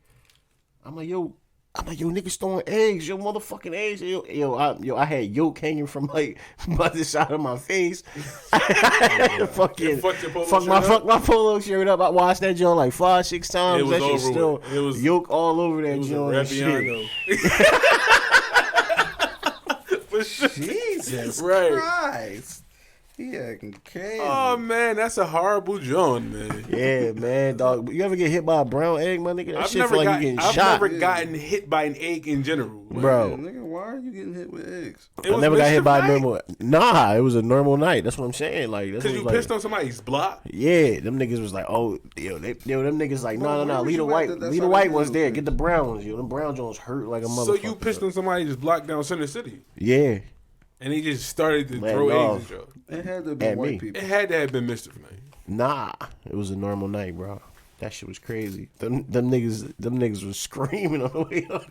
A: I'm like, yo, niggas throwing eggs, yo, motherfucking eggs, I had yolk hanging from like by the side of my face. Fuck my polo shirt up. I washed that joint like 5-6 times.
B: It was
A: that shit still
B: it was
A: yolk all over that joint.
C: Jesus
B: Right.
C: Christ. He acting crazy.
B: Oh man, that's a horrible joint, man.
A: Yeah, man, dog. You ever get hit by a brown egg, my nigga? That
B: I've
A: shit
B: never
A: feel like you getting
B: I've
A: shot.
B: never gotten hit by an egg in general,
A: bro.
C: Nigga, why are you getting hit with eggs?
A: I never got hit by a normal. Nah, it was a normal night. That's what I'm saying. Like,
B: because you pissed on somebody's block.
A: Yeah, them niggas was like, oh, them niggas like, no, leave the white ones there. Get the brown ones. Them brown joints hurt like a motherfucker.
B: So you pissed on somebody's block down Center City.
A: Yeah.
B: And he just started to throw eggs at you.
C: It had to have been white people.
B: It had to have been Mr. Night.
A: Nah, it was a normal night, bro. That shit was crazy. Them niggas was screaming on the way up.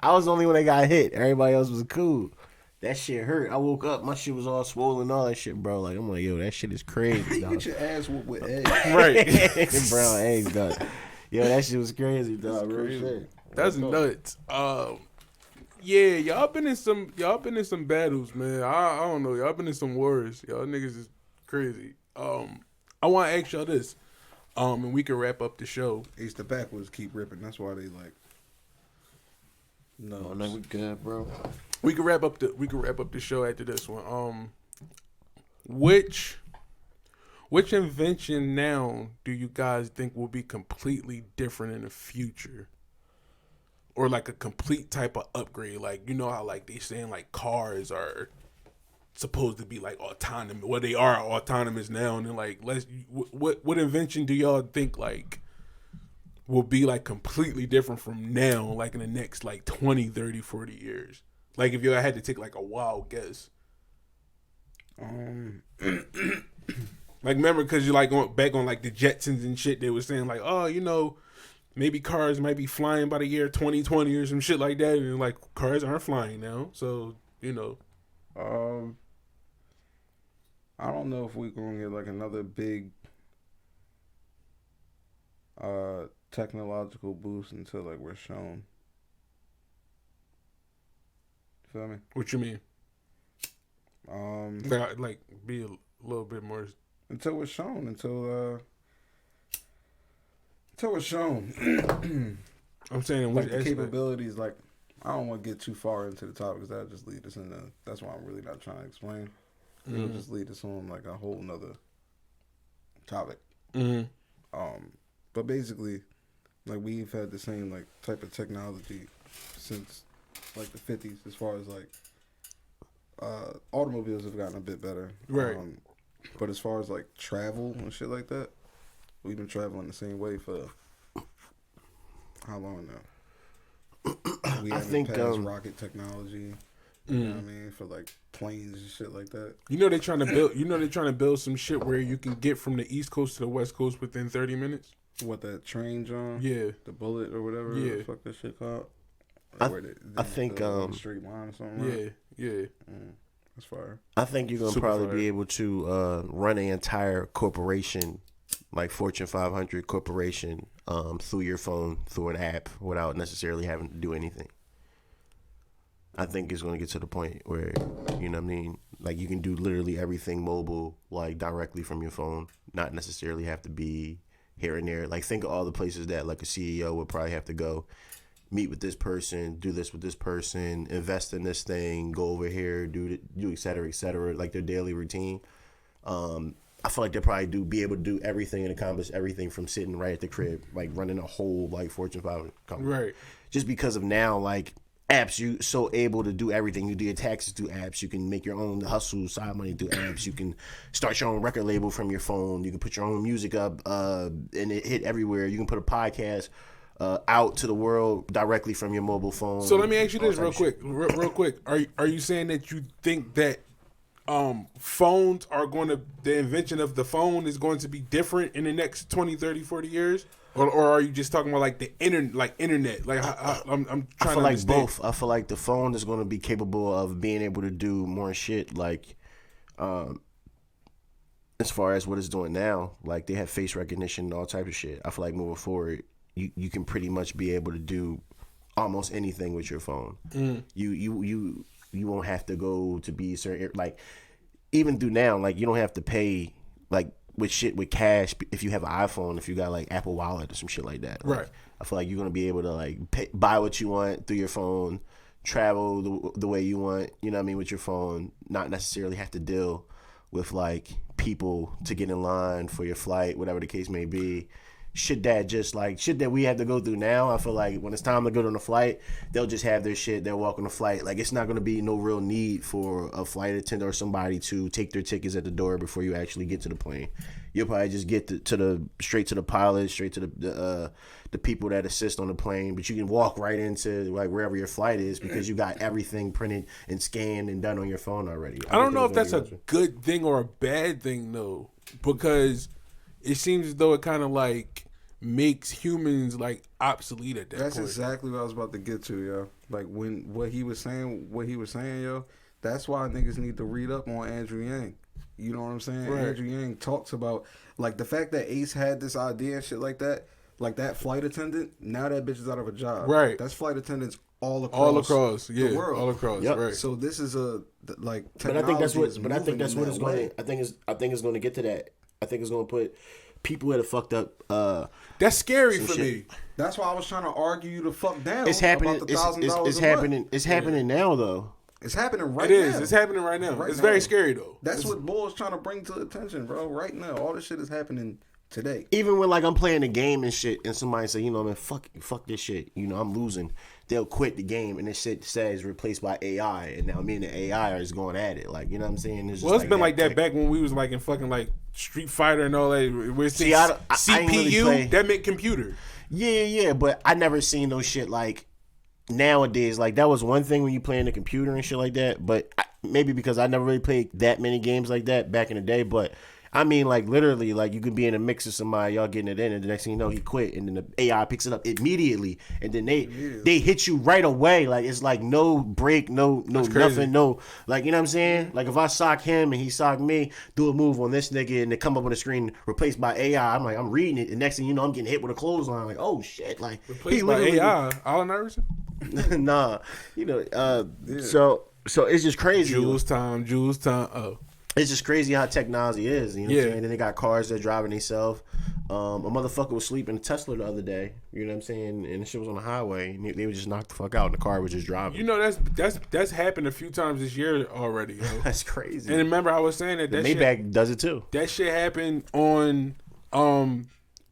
A: I was the only one that got hit. Everybody else was cool. That shit hurt. I woke up, my shit was all swollen, all that shit, bro. Like, I'm like, yo, that shit is crazy,
C: You
A: dog.
C: get your ass whooped with eggs.
B: Right.
A: Brown eggs, dog. Yo, that shit was crazy, dog. Real shit.
B: That's nuts. Yeah, y'all been in some battles, man. I don't know. Y'all been in some wars. Y'all niggas is crazy. I want to ask y'all this. And we can wrap up the show.
C: It's the backwards keep ripping. That's why they like. No,
A: we good, bro.
B: We can wrap up the show after this one. Which invention now do you guys think will be completely different in the future? Or like a complete type of upgrade, like you know how like they saying like cars are supposed to be like autonomous. Well, they are autonomous now, and then like what invention do y'all think like will be like completely different from now, like in the next like 20, 30, 40 years? Like if you had to take like a wild guess. Like remember because you like going back on like the Jetsons and shit, they were saying like, oh, you know, maybe cars might be flying by the year 2020 or some shit like that. And like cars aren't flying now. So, you know.
C: I don't know if we're going to get like another big technological boost until like we're shown. You feel me?
B: What you mean? Like be a little bit more.
C: Until we're shown. Until it's shown.
B: I'm saying
C: like the capabilities, like I don't want to get too far into the topic because that'll just lead us into. That's why I'm really not trying to explain. It'll just lead us on like a whole nother topic. But basically, like we've had the same like type of technology since like the 50s, as far as like automobiles have gotten a bit better,
B: right?
C: But as far as like travel and shit like that, we've been traveling the same way for how long now? We haven't passed rocket technology. You know what I mean? For like planes and shit like that.
B: You know they're trying to build some shit where you can get from the East Coast to the West Coast within 30 minutes.
C: What, that train, John?
B: Yeah.
C: The Bullet or whatever the fuck that shit called?
A: I think
C: straight line or something. Right?
B: Yeah.
C: That's fire.
A: I think you're gonna
B: Super
A: probably
B: fire.
A: be able to run an entire corporation, like Fortune 500 corporation, through your phone, through an app, without necessarily having to do anything. I think it's gonna get to the point where, you know what I mean, like you can do literally everything mobile, like directly from your phone, not necessarily have to be here and there. Like think of all the places that like a CEO would probably have to go, meet with this person, do this with this person, invest in this thing, go over here, do et cetera, like their daily routine. I feel like they probably be able to do everything and accomplish everything from sitting right at the crib, like running a whole like Fortune 500 company.
B: Right.
A: Just because of now, like apps, you so able to do everything. You do your taxes through apps. You can make your own hustle, side money through apps. You can start your own record label from your phone. You can put your own music up, and it hit everywhere. You can put a podcast out to the world directly from your mobile phone.
B: So let me ask you this real
A: type
B: quick. Real quick. Are you saying that you think that phones are going to, the invention of the phone is going to be different in the next 20, 30, 40 years? Or are you just talking about like the internet? Like I'm trying
A: I feel
B: to
A: like
B: understand.
A: both. I feel like the phone is going to be capable of being able to do more shit. Like, as far as what it's doing now, like they have face recognition and all types of shit. I feel like moving forward, you can pretty much be able to do almost anything with your phone. You won't have to go to be certain, like even through now, like you don't have to pay like with shit with cash if you have an iPhone, if you got like Apple Wallet or some shit like that. Like,
B: Right.
A: I feel like you're gonna be able to like buy what you want through your phone, travel the way you want. You know what I mean, with your phone, not necessarily have to deal with like people to get in line for your flight, whatever the case may be. Shit that we have to go through now. I feel like when it's time to go on a flight, they'll just have their shit. They'll walk on the flight. Like it's not going to be no real need for a flight attendant or somebody to take their tickets at the door before you actually get to the plane. You'll probably just get straight to the pilot, straight to the people that assist on the plane. But you can walk right into like wherever your flight is because you got everything printed and scanned and done on your phone already.
B: I don't know if that's a good thing or a bad thing though, because it seems as though it kind of like makes humans like obsolete at that
C: That's
B: point.
C: exactly what I was about to get to, yo. Like when what he was saying, yo. That's why niggas need to read up on Andrew Yang. You know what I'm saying?
B: Right.
C: Andrew Yang talks about like the fact that Ace had this idea and shit like that flight attendant. Now that bitch is out of a job.
B: Right.
C: That's flight attendants all across
B: Yeah,
C: the world.
B: all across.
A: Yep.
B: Right.
C: So this is a like.
A: But I think that's what.
C: technology is
A: But I think
C: moving
A: that's
C: in
A: what
C: that
A: it's going.
C: way.
A: I think it's going to get to that. I think it's going to put people that are fucked up.
B: That's scary
A: some
B: for
A: shit.
B: me.
C: That's why I was trying to argue you the fuck down.
A: It's happening.
C: About the $1,000
A: It's
C: a month.
A: happening. It's happening now though.
C: It's happening right
B: It is.
C: now.
B: It's happening right now.
C: Right
B: It's
C: now.
B: very scary though.
C: That's what Bull is trying to bring to attention, bro. Right now, all this shit is happening today.
A: Even when like I'm playing a game and shit, and somebody say, you know, man, fuck this shit. You know, I'm losing. They'll quit the game, and this shit says replaced by AI, and now me and the AI is going at it. Like, you know what I'm saying? It's just
B: Well, it's been like that back when we was like in fucking like Street Fighter and all that. We're seeing
A: I ain't really
B: CPU.
A: play.
B: That meant computer.
A: Yeah, but I never seen those shit like nowadays. Like that was one thing when you playing the computer and shit like that. But maybe because I never really played that many games like that back in the day. But I mean, like literally, like you could be in a mix with somebody, y'all getting it in, and the next thing you know, he quit, and then the AI picks it up immediately, and then they hit you right away. Like it's like no break, no nothing, no like you know what I'm saying. Like if I sock him and he sock me, do a move on this nigga, and they come up on the screen replaced by AI. I'm like I'm reading it, and next thing you know, I'm getting hit with a clothesline. Like oh shit, like
B: Replaced by AI. Allen Iverson.
A: nah, you know. So it's just crazy.
B: Jules time. Oh.
A: It's just crazy how technology is, you know what I'm
B: Yeah.
A: saying? And then they got cars that driving themselves. A motherfucker was sleeping in a Tesla the other day, you know what I'm saying? And the shit was on the highway, and they would just knock the fuck out, and the car was just driving.
B: You know that's happened a few times this year already. Yo.
A: That's crazy.
B: And remember, I was saying that
A: Maybach
B: shit,
A: does it too.
B: that shit happened on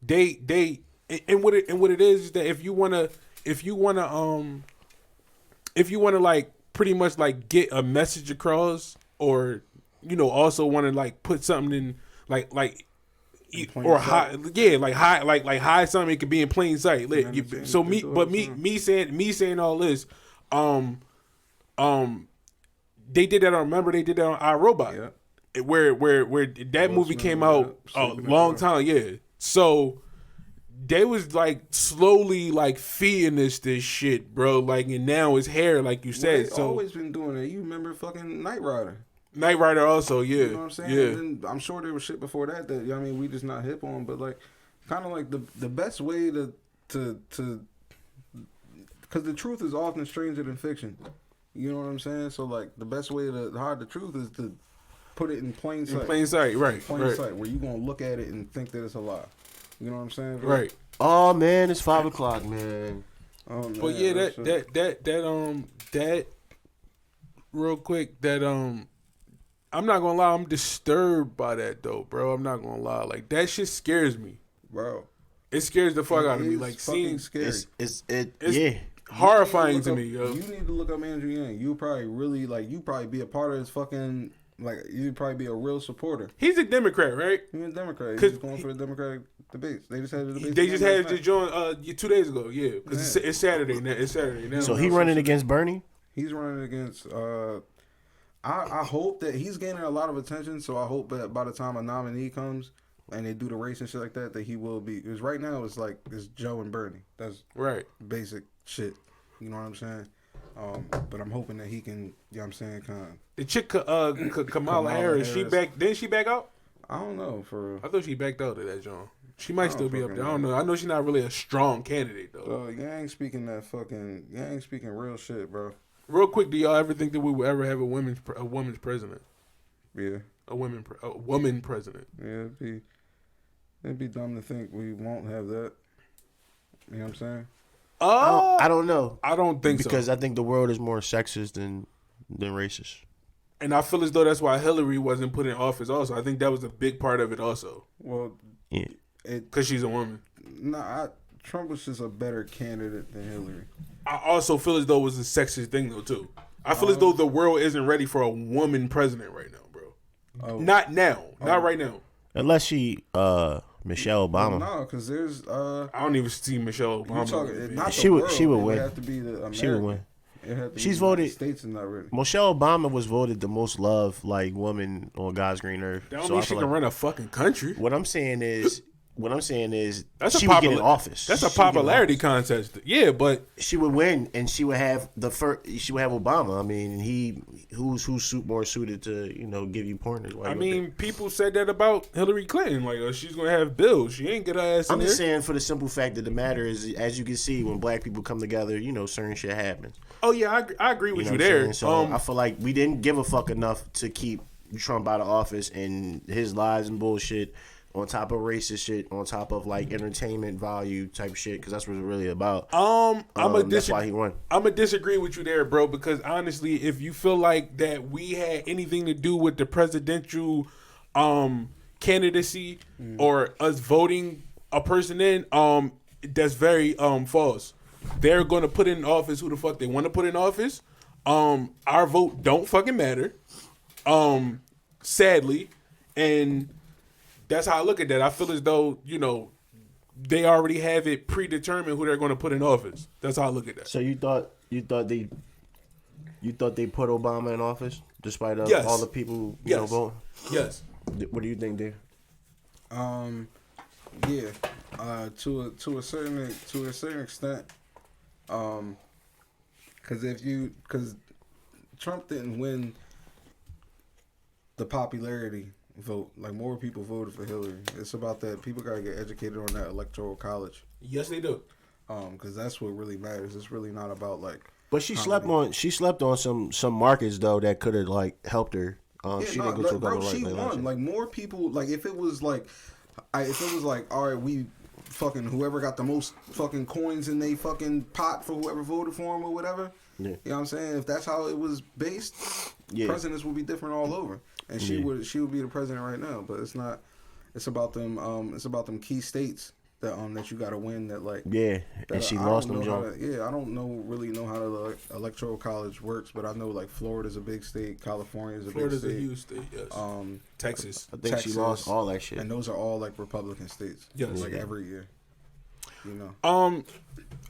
B: they and what it is that if you wanna like pretty much like get a message across, or you know also want to like put something in like or hide, hide something. It could be in plain sight. So me saying all this, they did that on. Remember they did that on iRobot, where that movie came out a long time. Yeah, so they was like slowly like feeding this shit, bro. Like, and now it's hair, like you said.
C: They've
B: So
C: always been doing it. You remember fucking Knight Rider?
B: Knight Rider also, yeah.
C: You know what I'm saying?
B: Yeah.
C: And then I'm sure there was shit before that you know what I mean, we just not hip on, but like kind of like the best way to because the truth is often stranger than fiction. You know what I'm saying? So like the best way to hide the truth is to put it in plain sight.
B: In plain sight, right.
C: In plain sight, where you gonna look at it and think that it's a lie. You know what I'm saying? Bro?
B: Right.
A: Oh man, it's 5 o'clock, man.
C: Oh, man,
B: But yeah, that real quick, I'm not gonna lie, I'm disturbed by that though, bro. I'm not gonna lie. Like that shit scares me.
C: Bro.
B: It scares the fuck out of me. Like seeing
C: scary.
A: It's
B: yeah. Horrifying to me, yo.
C: You need to look up Andrew Yang. You probably really you probably be a part of his fucking you'd probably be a real supporter.
B: He's a Democrat, right?
C: He's a Democrat. He's going for the Democratic debates. They just had the debates.
B: They just had to join 2 days ago, yeah. Because it's Saturday now. It's Saturday now.
A: So he running against Bernie?
C: He's running against. I hope that he's gaining a lot of attention. So I hope that by the time a nominee comes and they do the race and shit like that he will be. Because right now it's like it's Joe and Bernie. That's
B: right.
C: Basic shit. You know what I'm saying? But I'm hoping that he can. You know what I'm saying? Kind of.
B: The chick Kamala Harris, she back? Didn't she back out?
C: I don't know. I
B: thought she backed out of that, John. She might still be up there. I don't know. I know she's not really a strong candidate though.
C: You ain't speaking real shit, bro.
B: Real quick, do y'all ever think that we will ever have a women's president?
C: Yeah.
B: A woman president.
C: Yeah, it'd be dumb to think we won't have that. You know what I'm saying?
A: I don't know.
B: I don't think so.
A: Because I think the world is more sexist than racist.
B: And I feel as though that's why Hillary wasn't put in office also. I think that was a big part of it also.
C: Well,
A: yeah.
B: Because she's a woman.
C: Nah, Trump was just a better candidate than Hillary.
B: I also feel as though it was a sexist thing though too. I feel as though the world isn't ready for a woman president right now, bro. Not now. Not right now.
A: Unless she Michelle Obama.
C: No, because there's
B: I don't even see Michelle Obama.
A: She would win.
C: Have to be the American.
A: She would win.
C: She's
A: voted.
C: States not ready.
A: Michelle Obama was voted the most loved woman on God's green earth.
B: That don't mean she can run a fucking country.
A: What I'm saying is
B: that's
A: she would get in office.
B: That's a popularity contest. Yeah, but
A: she would win, and she would have She would have Obama. I mean, who's more suited to give you pointers.
B: I mean, people said that about Hillary Clinton. Like, she's gonna have bills. She ain't get her ass.
A: I'm just saying, for the simple fact that the matter is, as you can see, when black people come together, certain shit happens.
B: Oh yeah, I agree with you there.
A: So I feel like we didn't give a fuck enough to keep Trump out of office and his lies and bullshit. On top of racist shit, on top of entertainment value type shit, because that's what it's really about. That's why he won.
B: I'm gonna disagree with you there, bro. Because honestly, if you feel like that we had anything to do with the presidential candidacy or us voting a person in, that's very false. They're gonna put in office who the fuck they want to put in office. Our vote don't fucking matter. Sadly, and that's how I look at that. I feel as though, they already have it predetermined who they're going to put in office. That's how I look at that.
A: So you thought they put Obama in office despite all the people voting?
B: Yes.
A: What do you think, Dave?
C: Yeah. To a certain extent. Because Trump didn't win the popularity vote. Like, more people voted for Hillary. It's about that. People gotta get educated on that electoral college.
B: Yes, they do.
C: Because that's what really matters. It's really not about
A: But she slept on some markets though that could have helped her. She didn't go to
C: bro, she won. More people. If it was all right, we fucking whoever got the most fucking coins in they fucking pot for whoever voted for him or whatever. Yeah. You know what I'm saying? If that's how it was based, presidents would be different all over. And she would be the president right now, but it's not. It's about them. It's about them key states that you got to win. And she lost them. I don't really know how the electoral college works, but I know Florida's a big state, Florida's
B: a huge state. Yes. Texas.
A: I think she lost all that shit.
C: And those are all Republican states. Yes. Every year.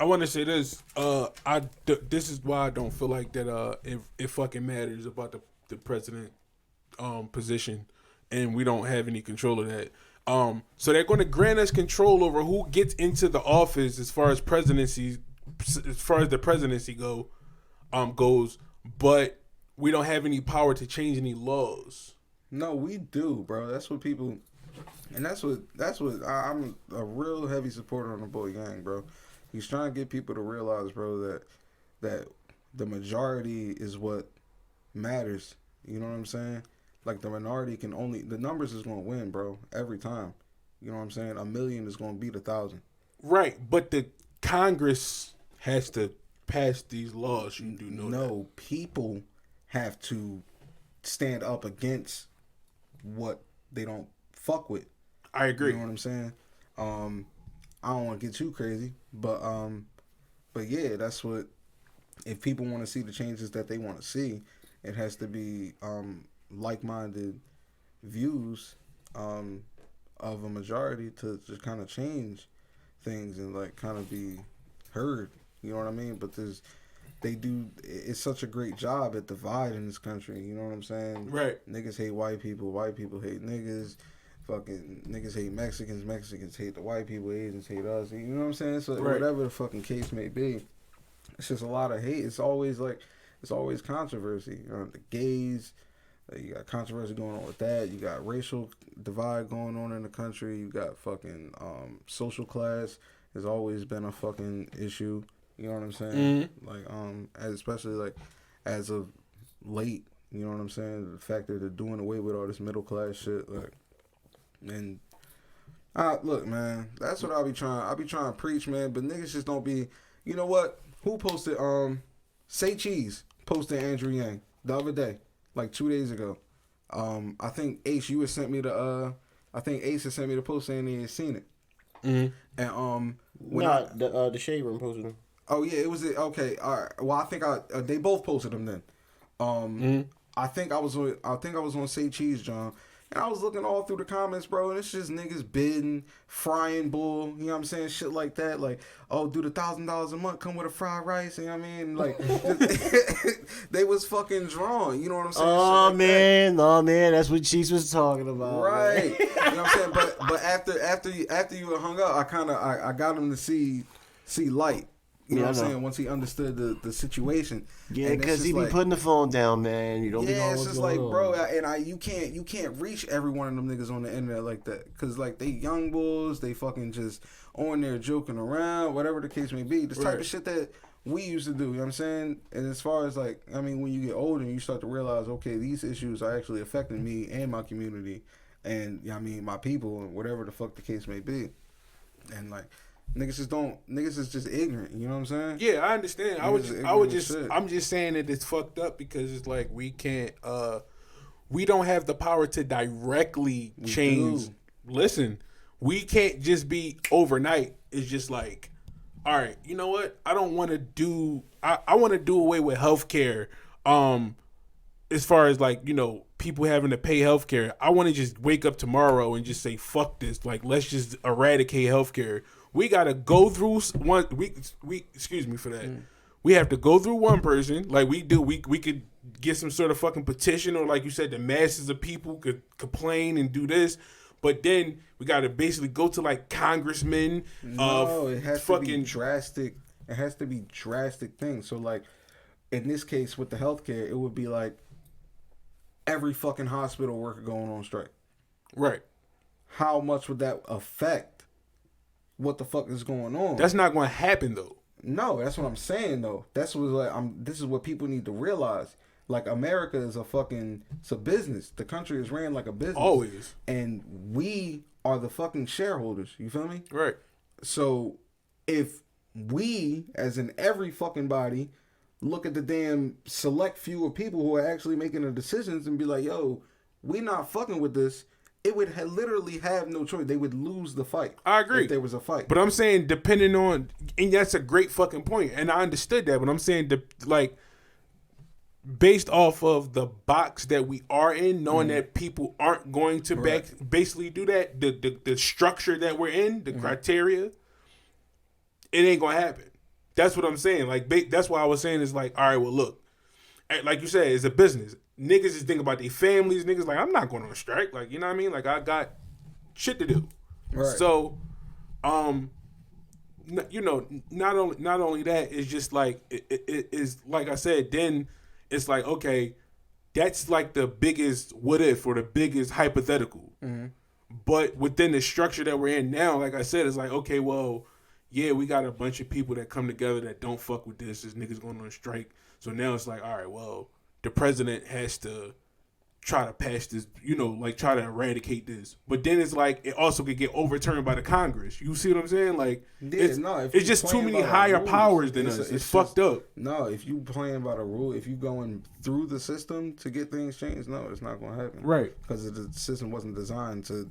B: I want to say this. This is why I don't feel like that. It fucking matters about the president position, and we don't have any control of that. So they're going to grant us control over who gets into the office as far as the presidency goes, but we don't have any power to change any laws.
C: No, we do, bro. That's what people, and that's what I'm a real heavy supporter on the boy Yang, bro. He's trying to get people to realize, bro, that the majority is what matters. You know what I'm saying? Like the minority the numbers is gonna win, bro, every time. You know what I'm saying? 1 million is gonna beat 1,000.
B: Right, but the Congress has to pass these laws. You do know that.
C: No, people have to stand up against what they don't fuck with.
B: I agree.
C: You know what I'm saying? I don't want to get too crazy, but yeah, that's what. If people want to see the changes that they want to see, it has to be like-minded views of a majority to just kind of change things and like kind of be heard. You know what I mean? But it's such a great job at dividing this country. You know what I'm saying?
B: Right.
C: Niggas hate white people hate niggas. Fucking niggas hate Mexicans hate the white people, Asians hate us. You know what I'm saying? So
B: right.
C: Whatever the fucking case may be, it's just a lot of hate. It's always controversy. The gays, you got controversy going on with that. You got racial divide going on in the country. You got fucking social class has always been a fucking issue. You know what I'm saying?
B: Mm-hmm.
C: Like especially like as of late. You know what I'm saying? The fact that they're doing away with all this middle class shit, like, and look, man, that's what I'll be trying to preach, man. But niggas just don't be. You know what? Who posted? Say Cheese posted Andrew Yang the other day, like 2 days ago. I think Ace, you had sent me the. I think Ace had sent me the post saying he had seen it.
B: Mm-hmm.
C: And
A: the Shade Room posted him.
C: Oh yeah, it was okay. All right. Well, I think they both posted them then. I think I was on Say Cheese, John, and I was looking all through the comments, bro, and it's just niggas bidding, frying bull, you know what I'm saying, shit like that, like, oh, do the $1,000 a month come with a fried rice, you know what I mean, like, they was fucking drawn, you know what I'm saying?
A: Oh man, that's what Cheese was talking about,
C: right? You know what I'm saying? But after you hung up, I got him to see light. You know what I'm saying? Once he understood the situation.
A: Yeah, because he be putting the phone down, man. You don't be knowing
C: it's
A: what's
C: just
A: going
C: like,
A: on.
C: bro, and you can't reach every one of them niggas on the internet like that. Because, like, they young bulls, they fucking just on there joking around, whatever the case may be. This type of shit that we used to do, you know what I'm saying? And as far as, like, I mean, when you get older, you start to realize, okay, these issues are actually affecting me and my community and, you know what I mean, my people and whatever the fuck the case may be. And, like, niggas is just ignorant, you know what I'm saying?
B: Yeah, I understand. I'm just saying that it's fucked up because it's like we can't we don't have the power to directly change. Listen, we can't just be overnight. It's just like, all right, you know what? I don't want to do I want to do away with healthcare. As far as like, you know, people having to pay healthcare. I want to just wake up tomorrow and just say fuck this. Like, let's just eradicate healthcare. We gotta go through one. We excuse me for that. We have to go through one person, like we do. We could get some sort of fucking petition, or like you said, the masses of people could complain and do this. But then we gotta basically go to like congressmen.
C: No, it has to be drastic. It has to be drastic things. So like in this case with the healthcare, it would be like every fucking hospital worker going on strike. Right. How much would that affect what the fuck is going on?
B: That's not going to happen though.
C: No, that's what I'm saying though. That's what like this is what people need to realize. Like America is it's a business. The country is ran like a business.
B: Always.
C: And we are the fucking shareholders. You feel me?
B: Right.
C: So if we, as in every fucking body, look at the damn select few of people who are actually making the decisions and be like, yo, we not fucking with this, it would literally have no choice. They would lose the fight.
B: I agree.
C: If there was a fight.
B: But I'm saying depending on, and that's a great fucking point, and I understood that, but I'm saying like based off of the box that we are in, knowing that people aren't going to basically do that, the structure that we're in, the criteria, it ain't gonna happen. That's what I'm saying. Like that's why I was saying is like, all right, well look, like you said, it's a business. Niggas is thinking about their families. Niggas like, I'm not going on a strike. Like, you know what I mean? Like, I got shit to do.
C: Right.
B: So, you know, not only that, it's just like it is like I said. Then it's like, okay, that's like the biggest what if or the biggest hypothetical.
C: Mm-hmm.
B: But within the structure that we're in now, like I said, it's like, okay, well, yeah, we got a bunch of people that come together that don't fuck with this. This niggas going on a strike. So now it's like, all right, well, the president has to try to pass this, you know, like try to eradicate this. But then it's like it also could get overturned by the Congress. You see what I'm saying? Like, it's just too many higher powers than us. It's fucked up.
C: No, if you playing by the rule, if you going through the system to get things changed, no, it's not going to happen.
B: Right.
C: Because the system wasn't designed to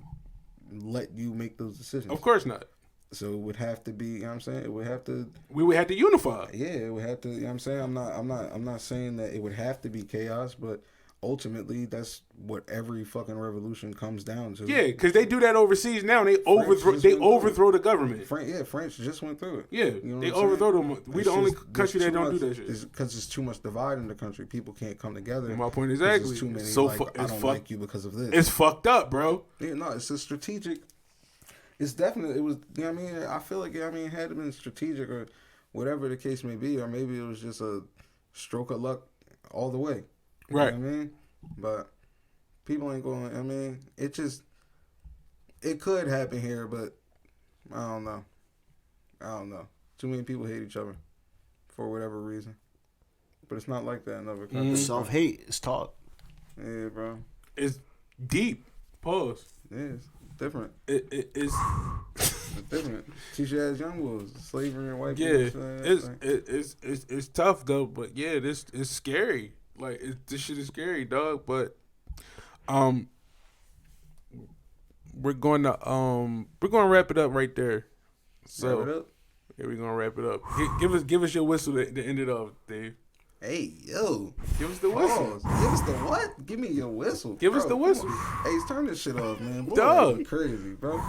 C: let you make those decisions.
B: Of course not.
C: So it would have to be, you know what I'm saying? It would have to.
B: We would have to unify.
C: Yeah, it would have to. You know what I'm saying? I'm not saying that it would have to be chaos, but ultimately that's what every fucking revolution comes down to.
B: Yeah, because they do that overseas now. And they overthrow the government.
C: French just went through it.
B: Yeah,
C: you know
B: they overthrow them. We the only country that don't do that shit.
C: Because there's too much divide in the country. People can't come together.
B: And my point exactly.
C: There's too many.
B: So
C: like, I don't like you because of this.
B: It's fucked up, bro.
C: Yeah, no, it's a strategic. It's definitely, it was, you know what I mean? I feel like, it had to been strategic or whatever the case may be, or maybe it was just a stroke of luck all the way.
B: Right.
C: You know what I mean? But people ain't going, it could happen here, but I don't know. Too many people hate each other for whatever reason. But it's not like that in other countries.
A: Self-hate is taught.
C: Yeah, bro.
B: It's deep. Pause.
C: Yeah, it's different.
B: It's
C: It's different. Teach you as young was slavery and white
B: yeah.
C: people.
B: It's tough though, but yeah, this is scary. Like this shit is scary, dog. But we're going to wrap it up right there. So
C: wrap it up?
B: Yeah, we're gonna wrap it up. Give us your whistle to end it off, Dave.
C: Hey, yo.
B: Give us the whistle.
C: Give us the what? Give me your whistle.
B: Give us the whistle.
C: Hey, turn this shit off, man. Boy,
B: dog.
C: You crazy, bro.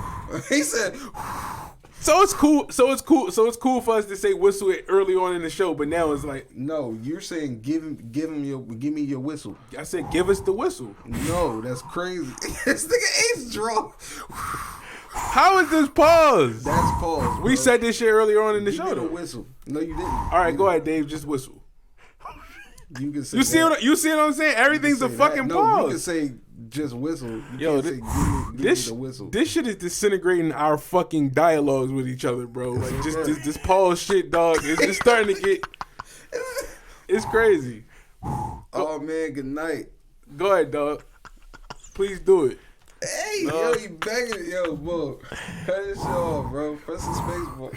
C: He said.
B: So it's cool for us to say whistle it early on in the show, but now it's like
C: no. You're saying give me your whistle.
B: I said give us the whistle.
C: No, that's crazy. This nigga Ace draw.
B: How is this pause?
C: That's pause.
B: We said this shit earlier on in the show.
C: Give me the whistle. No, you didn't.
B: All right, go ahead, Dave. Just whistle.
C: You can say.
B: You see what I'm saying? Everything's a fucking pause.
C: You can say just whistle. You
B: Yo,
C: can't say give me the whistle.
B: This shit is disintegrating our fucking dialogues with each other, bro. Like just this pause shit, dog. It's starting to get. It's crazy.
C: Oh man, good night.
B: Go ahead, dog. Please do it.
C: Hey, yo, you begging it, yo, bro. Cut this shit off, bro. Press the space, bro.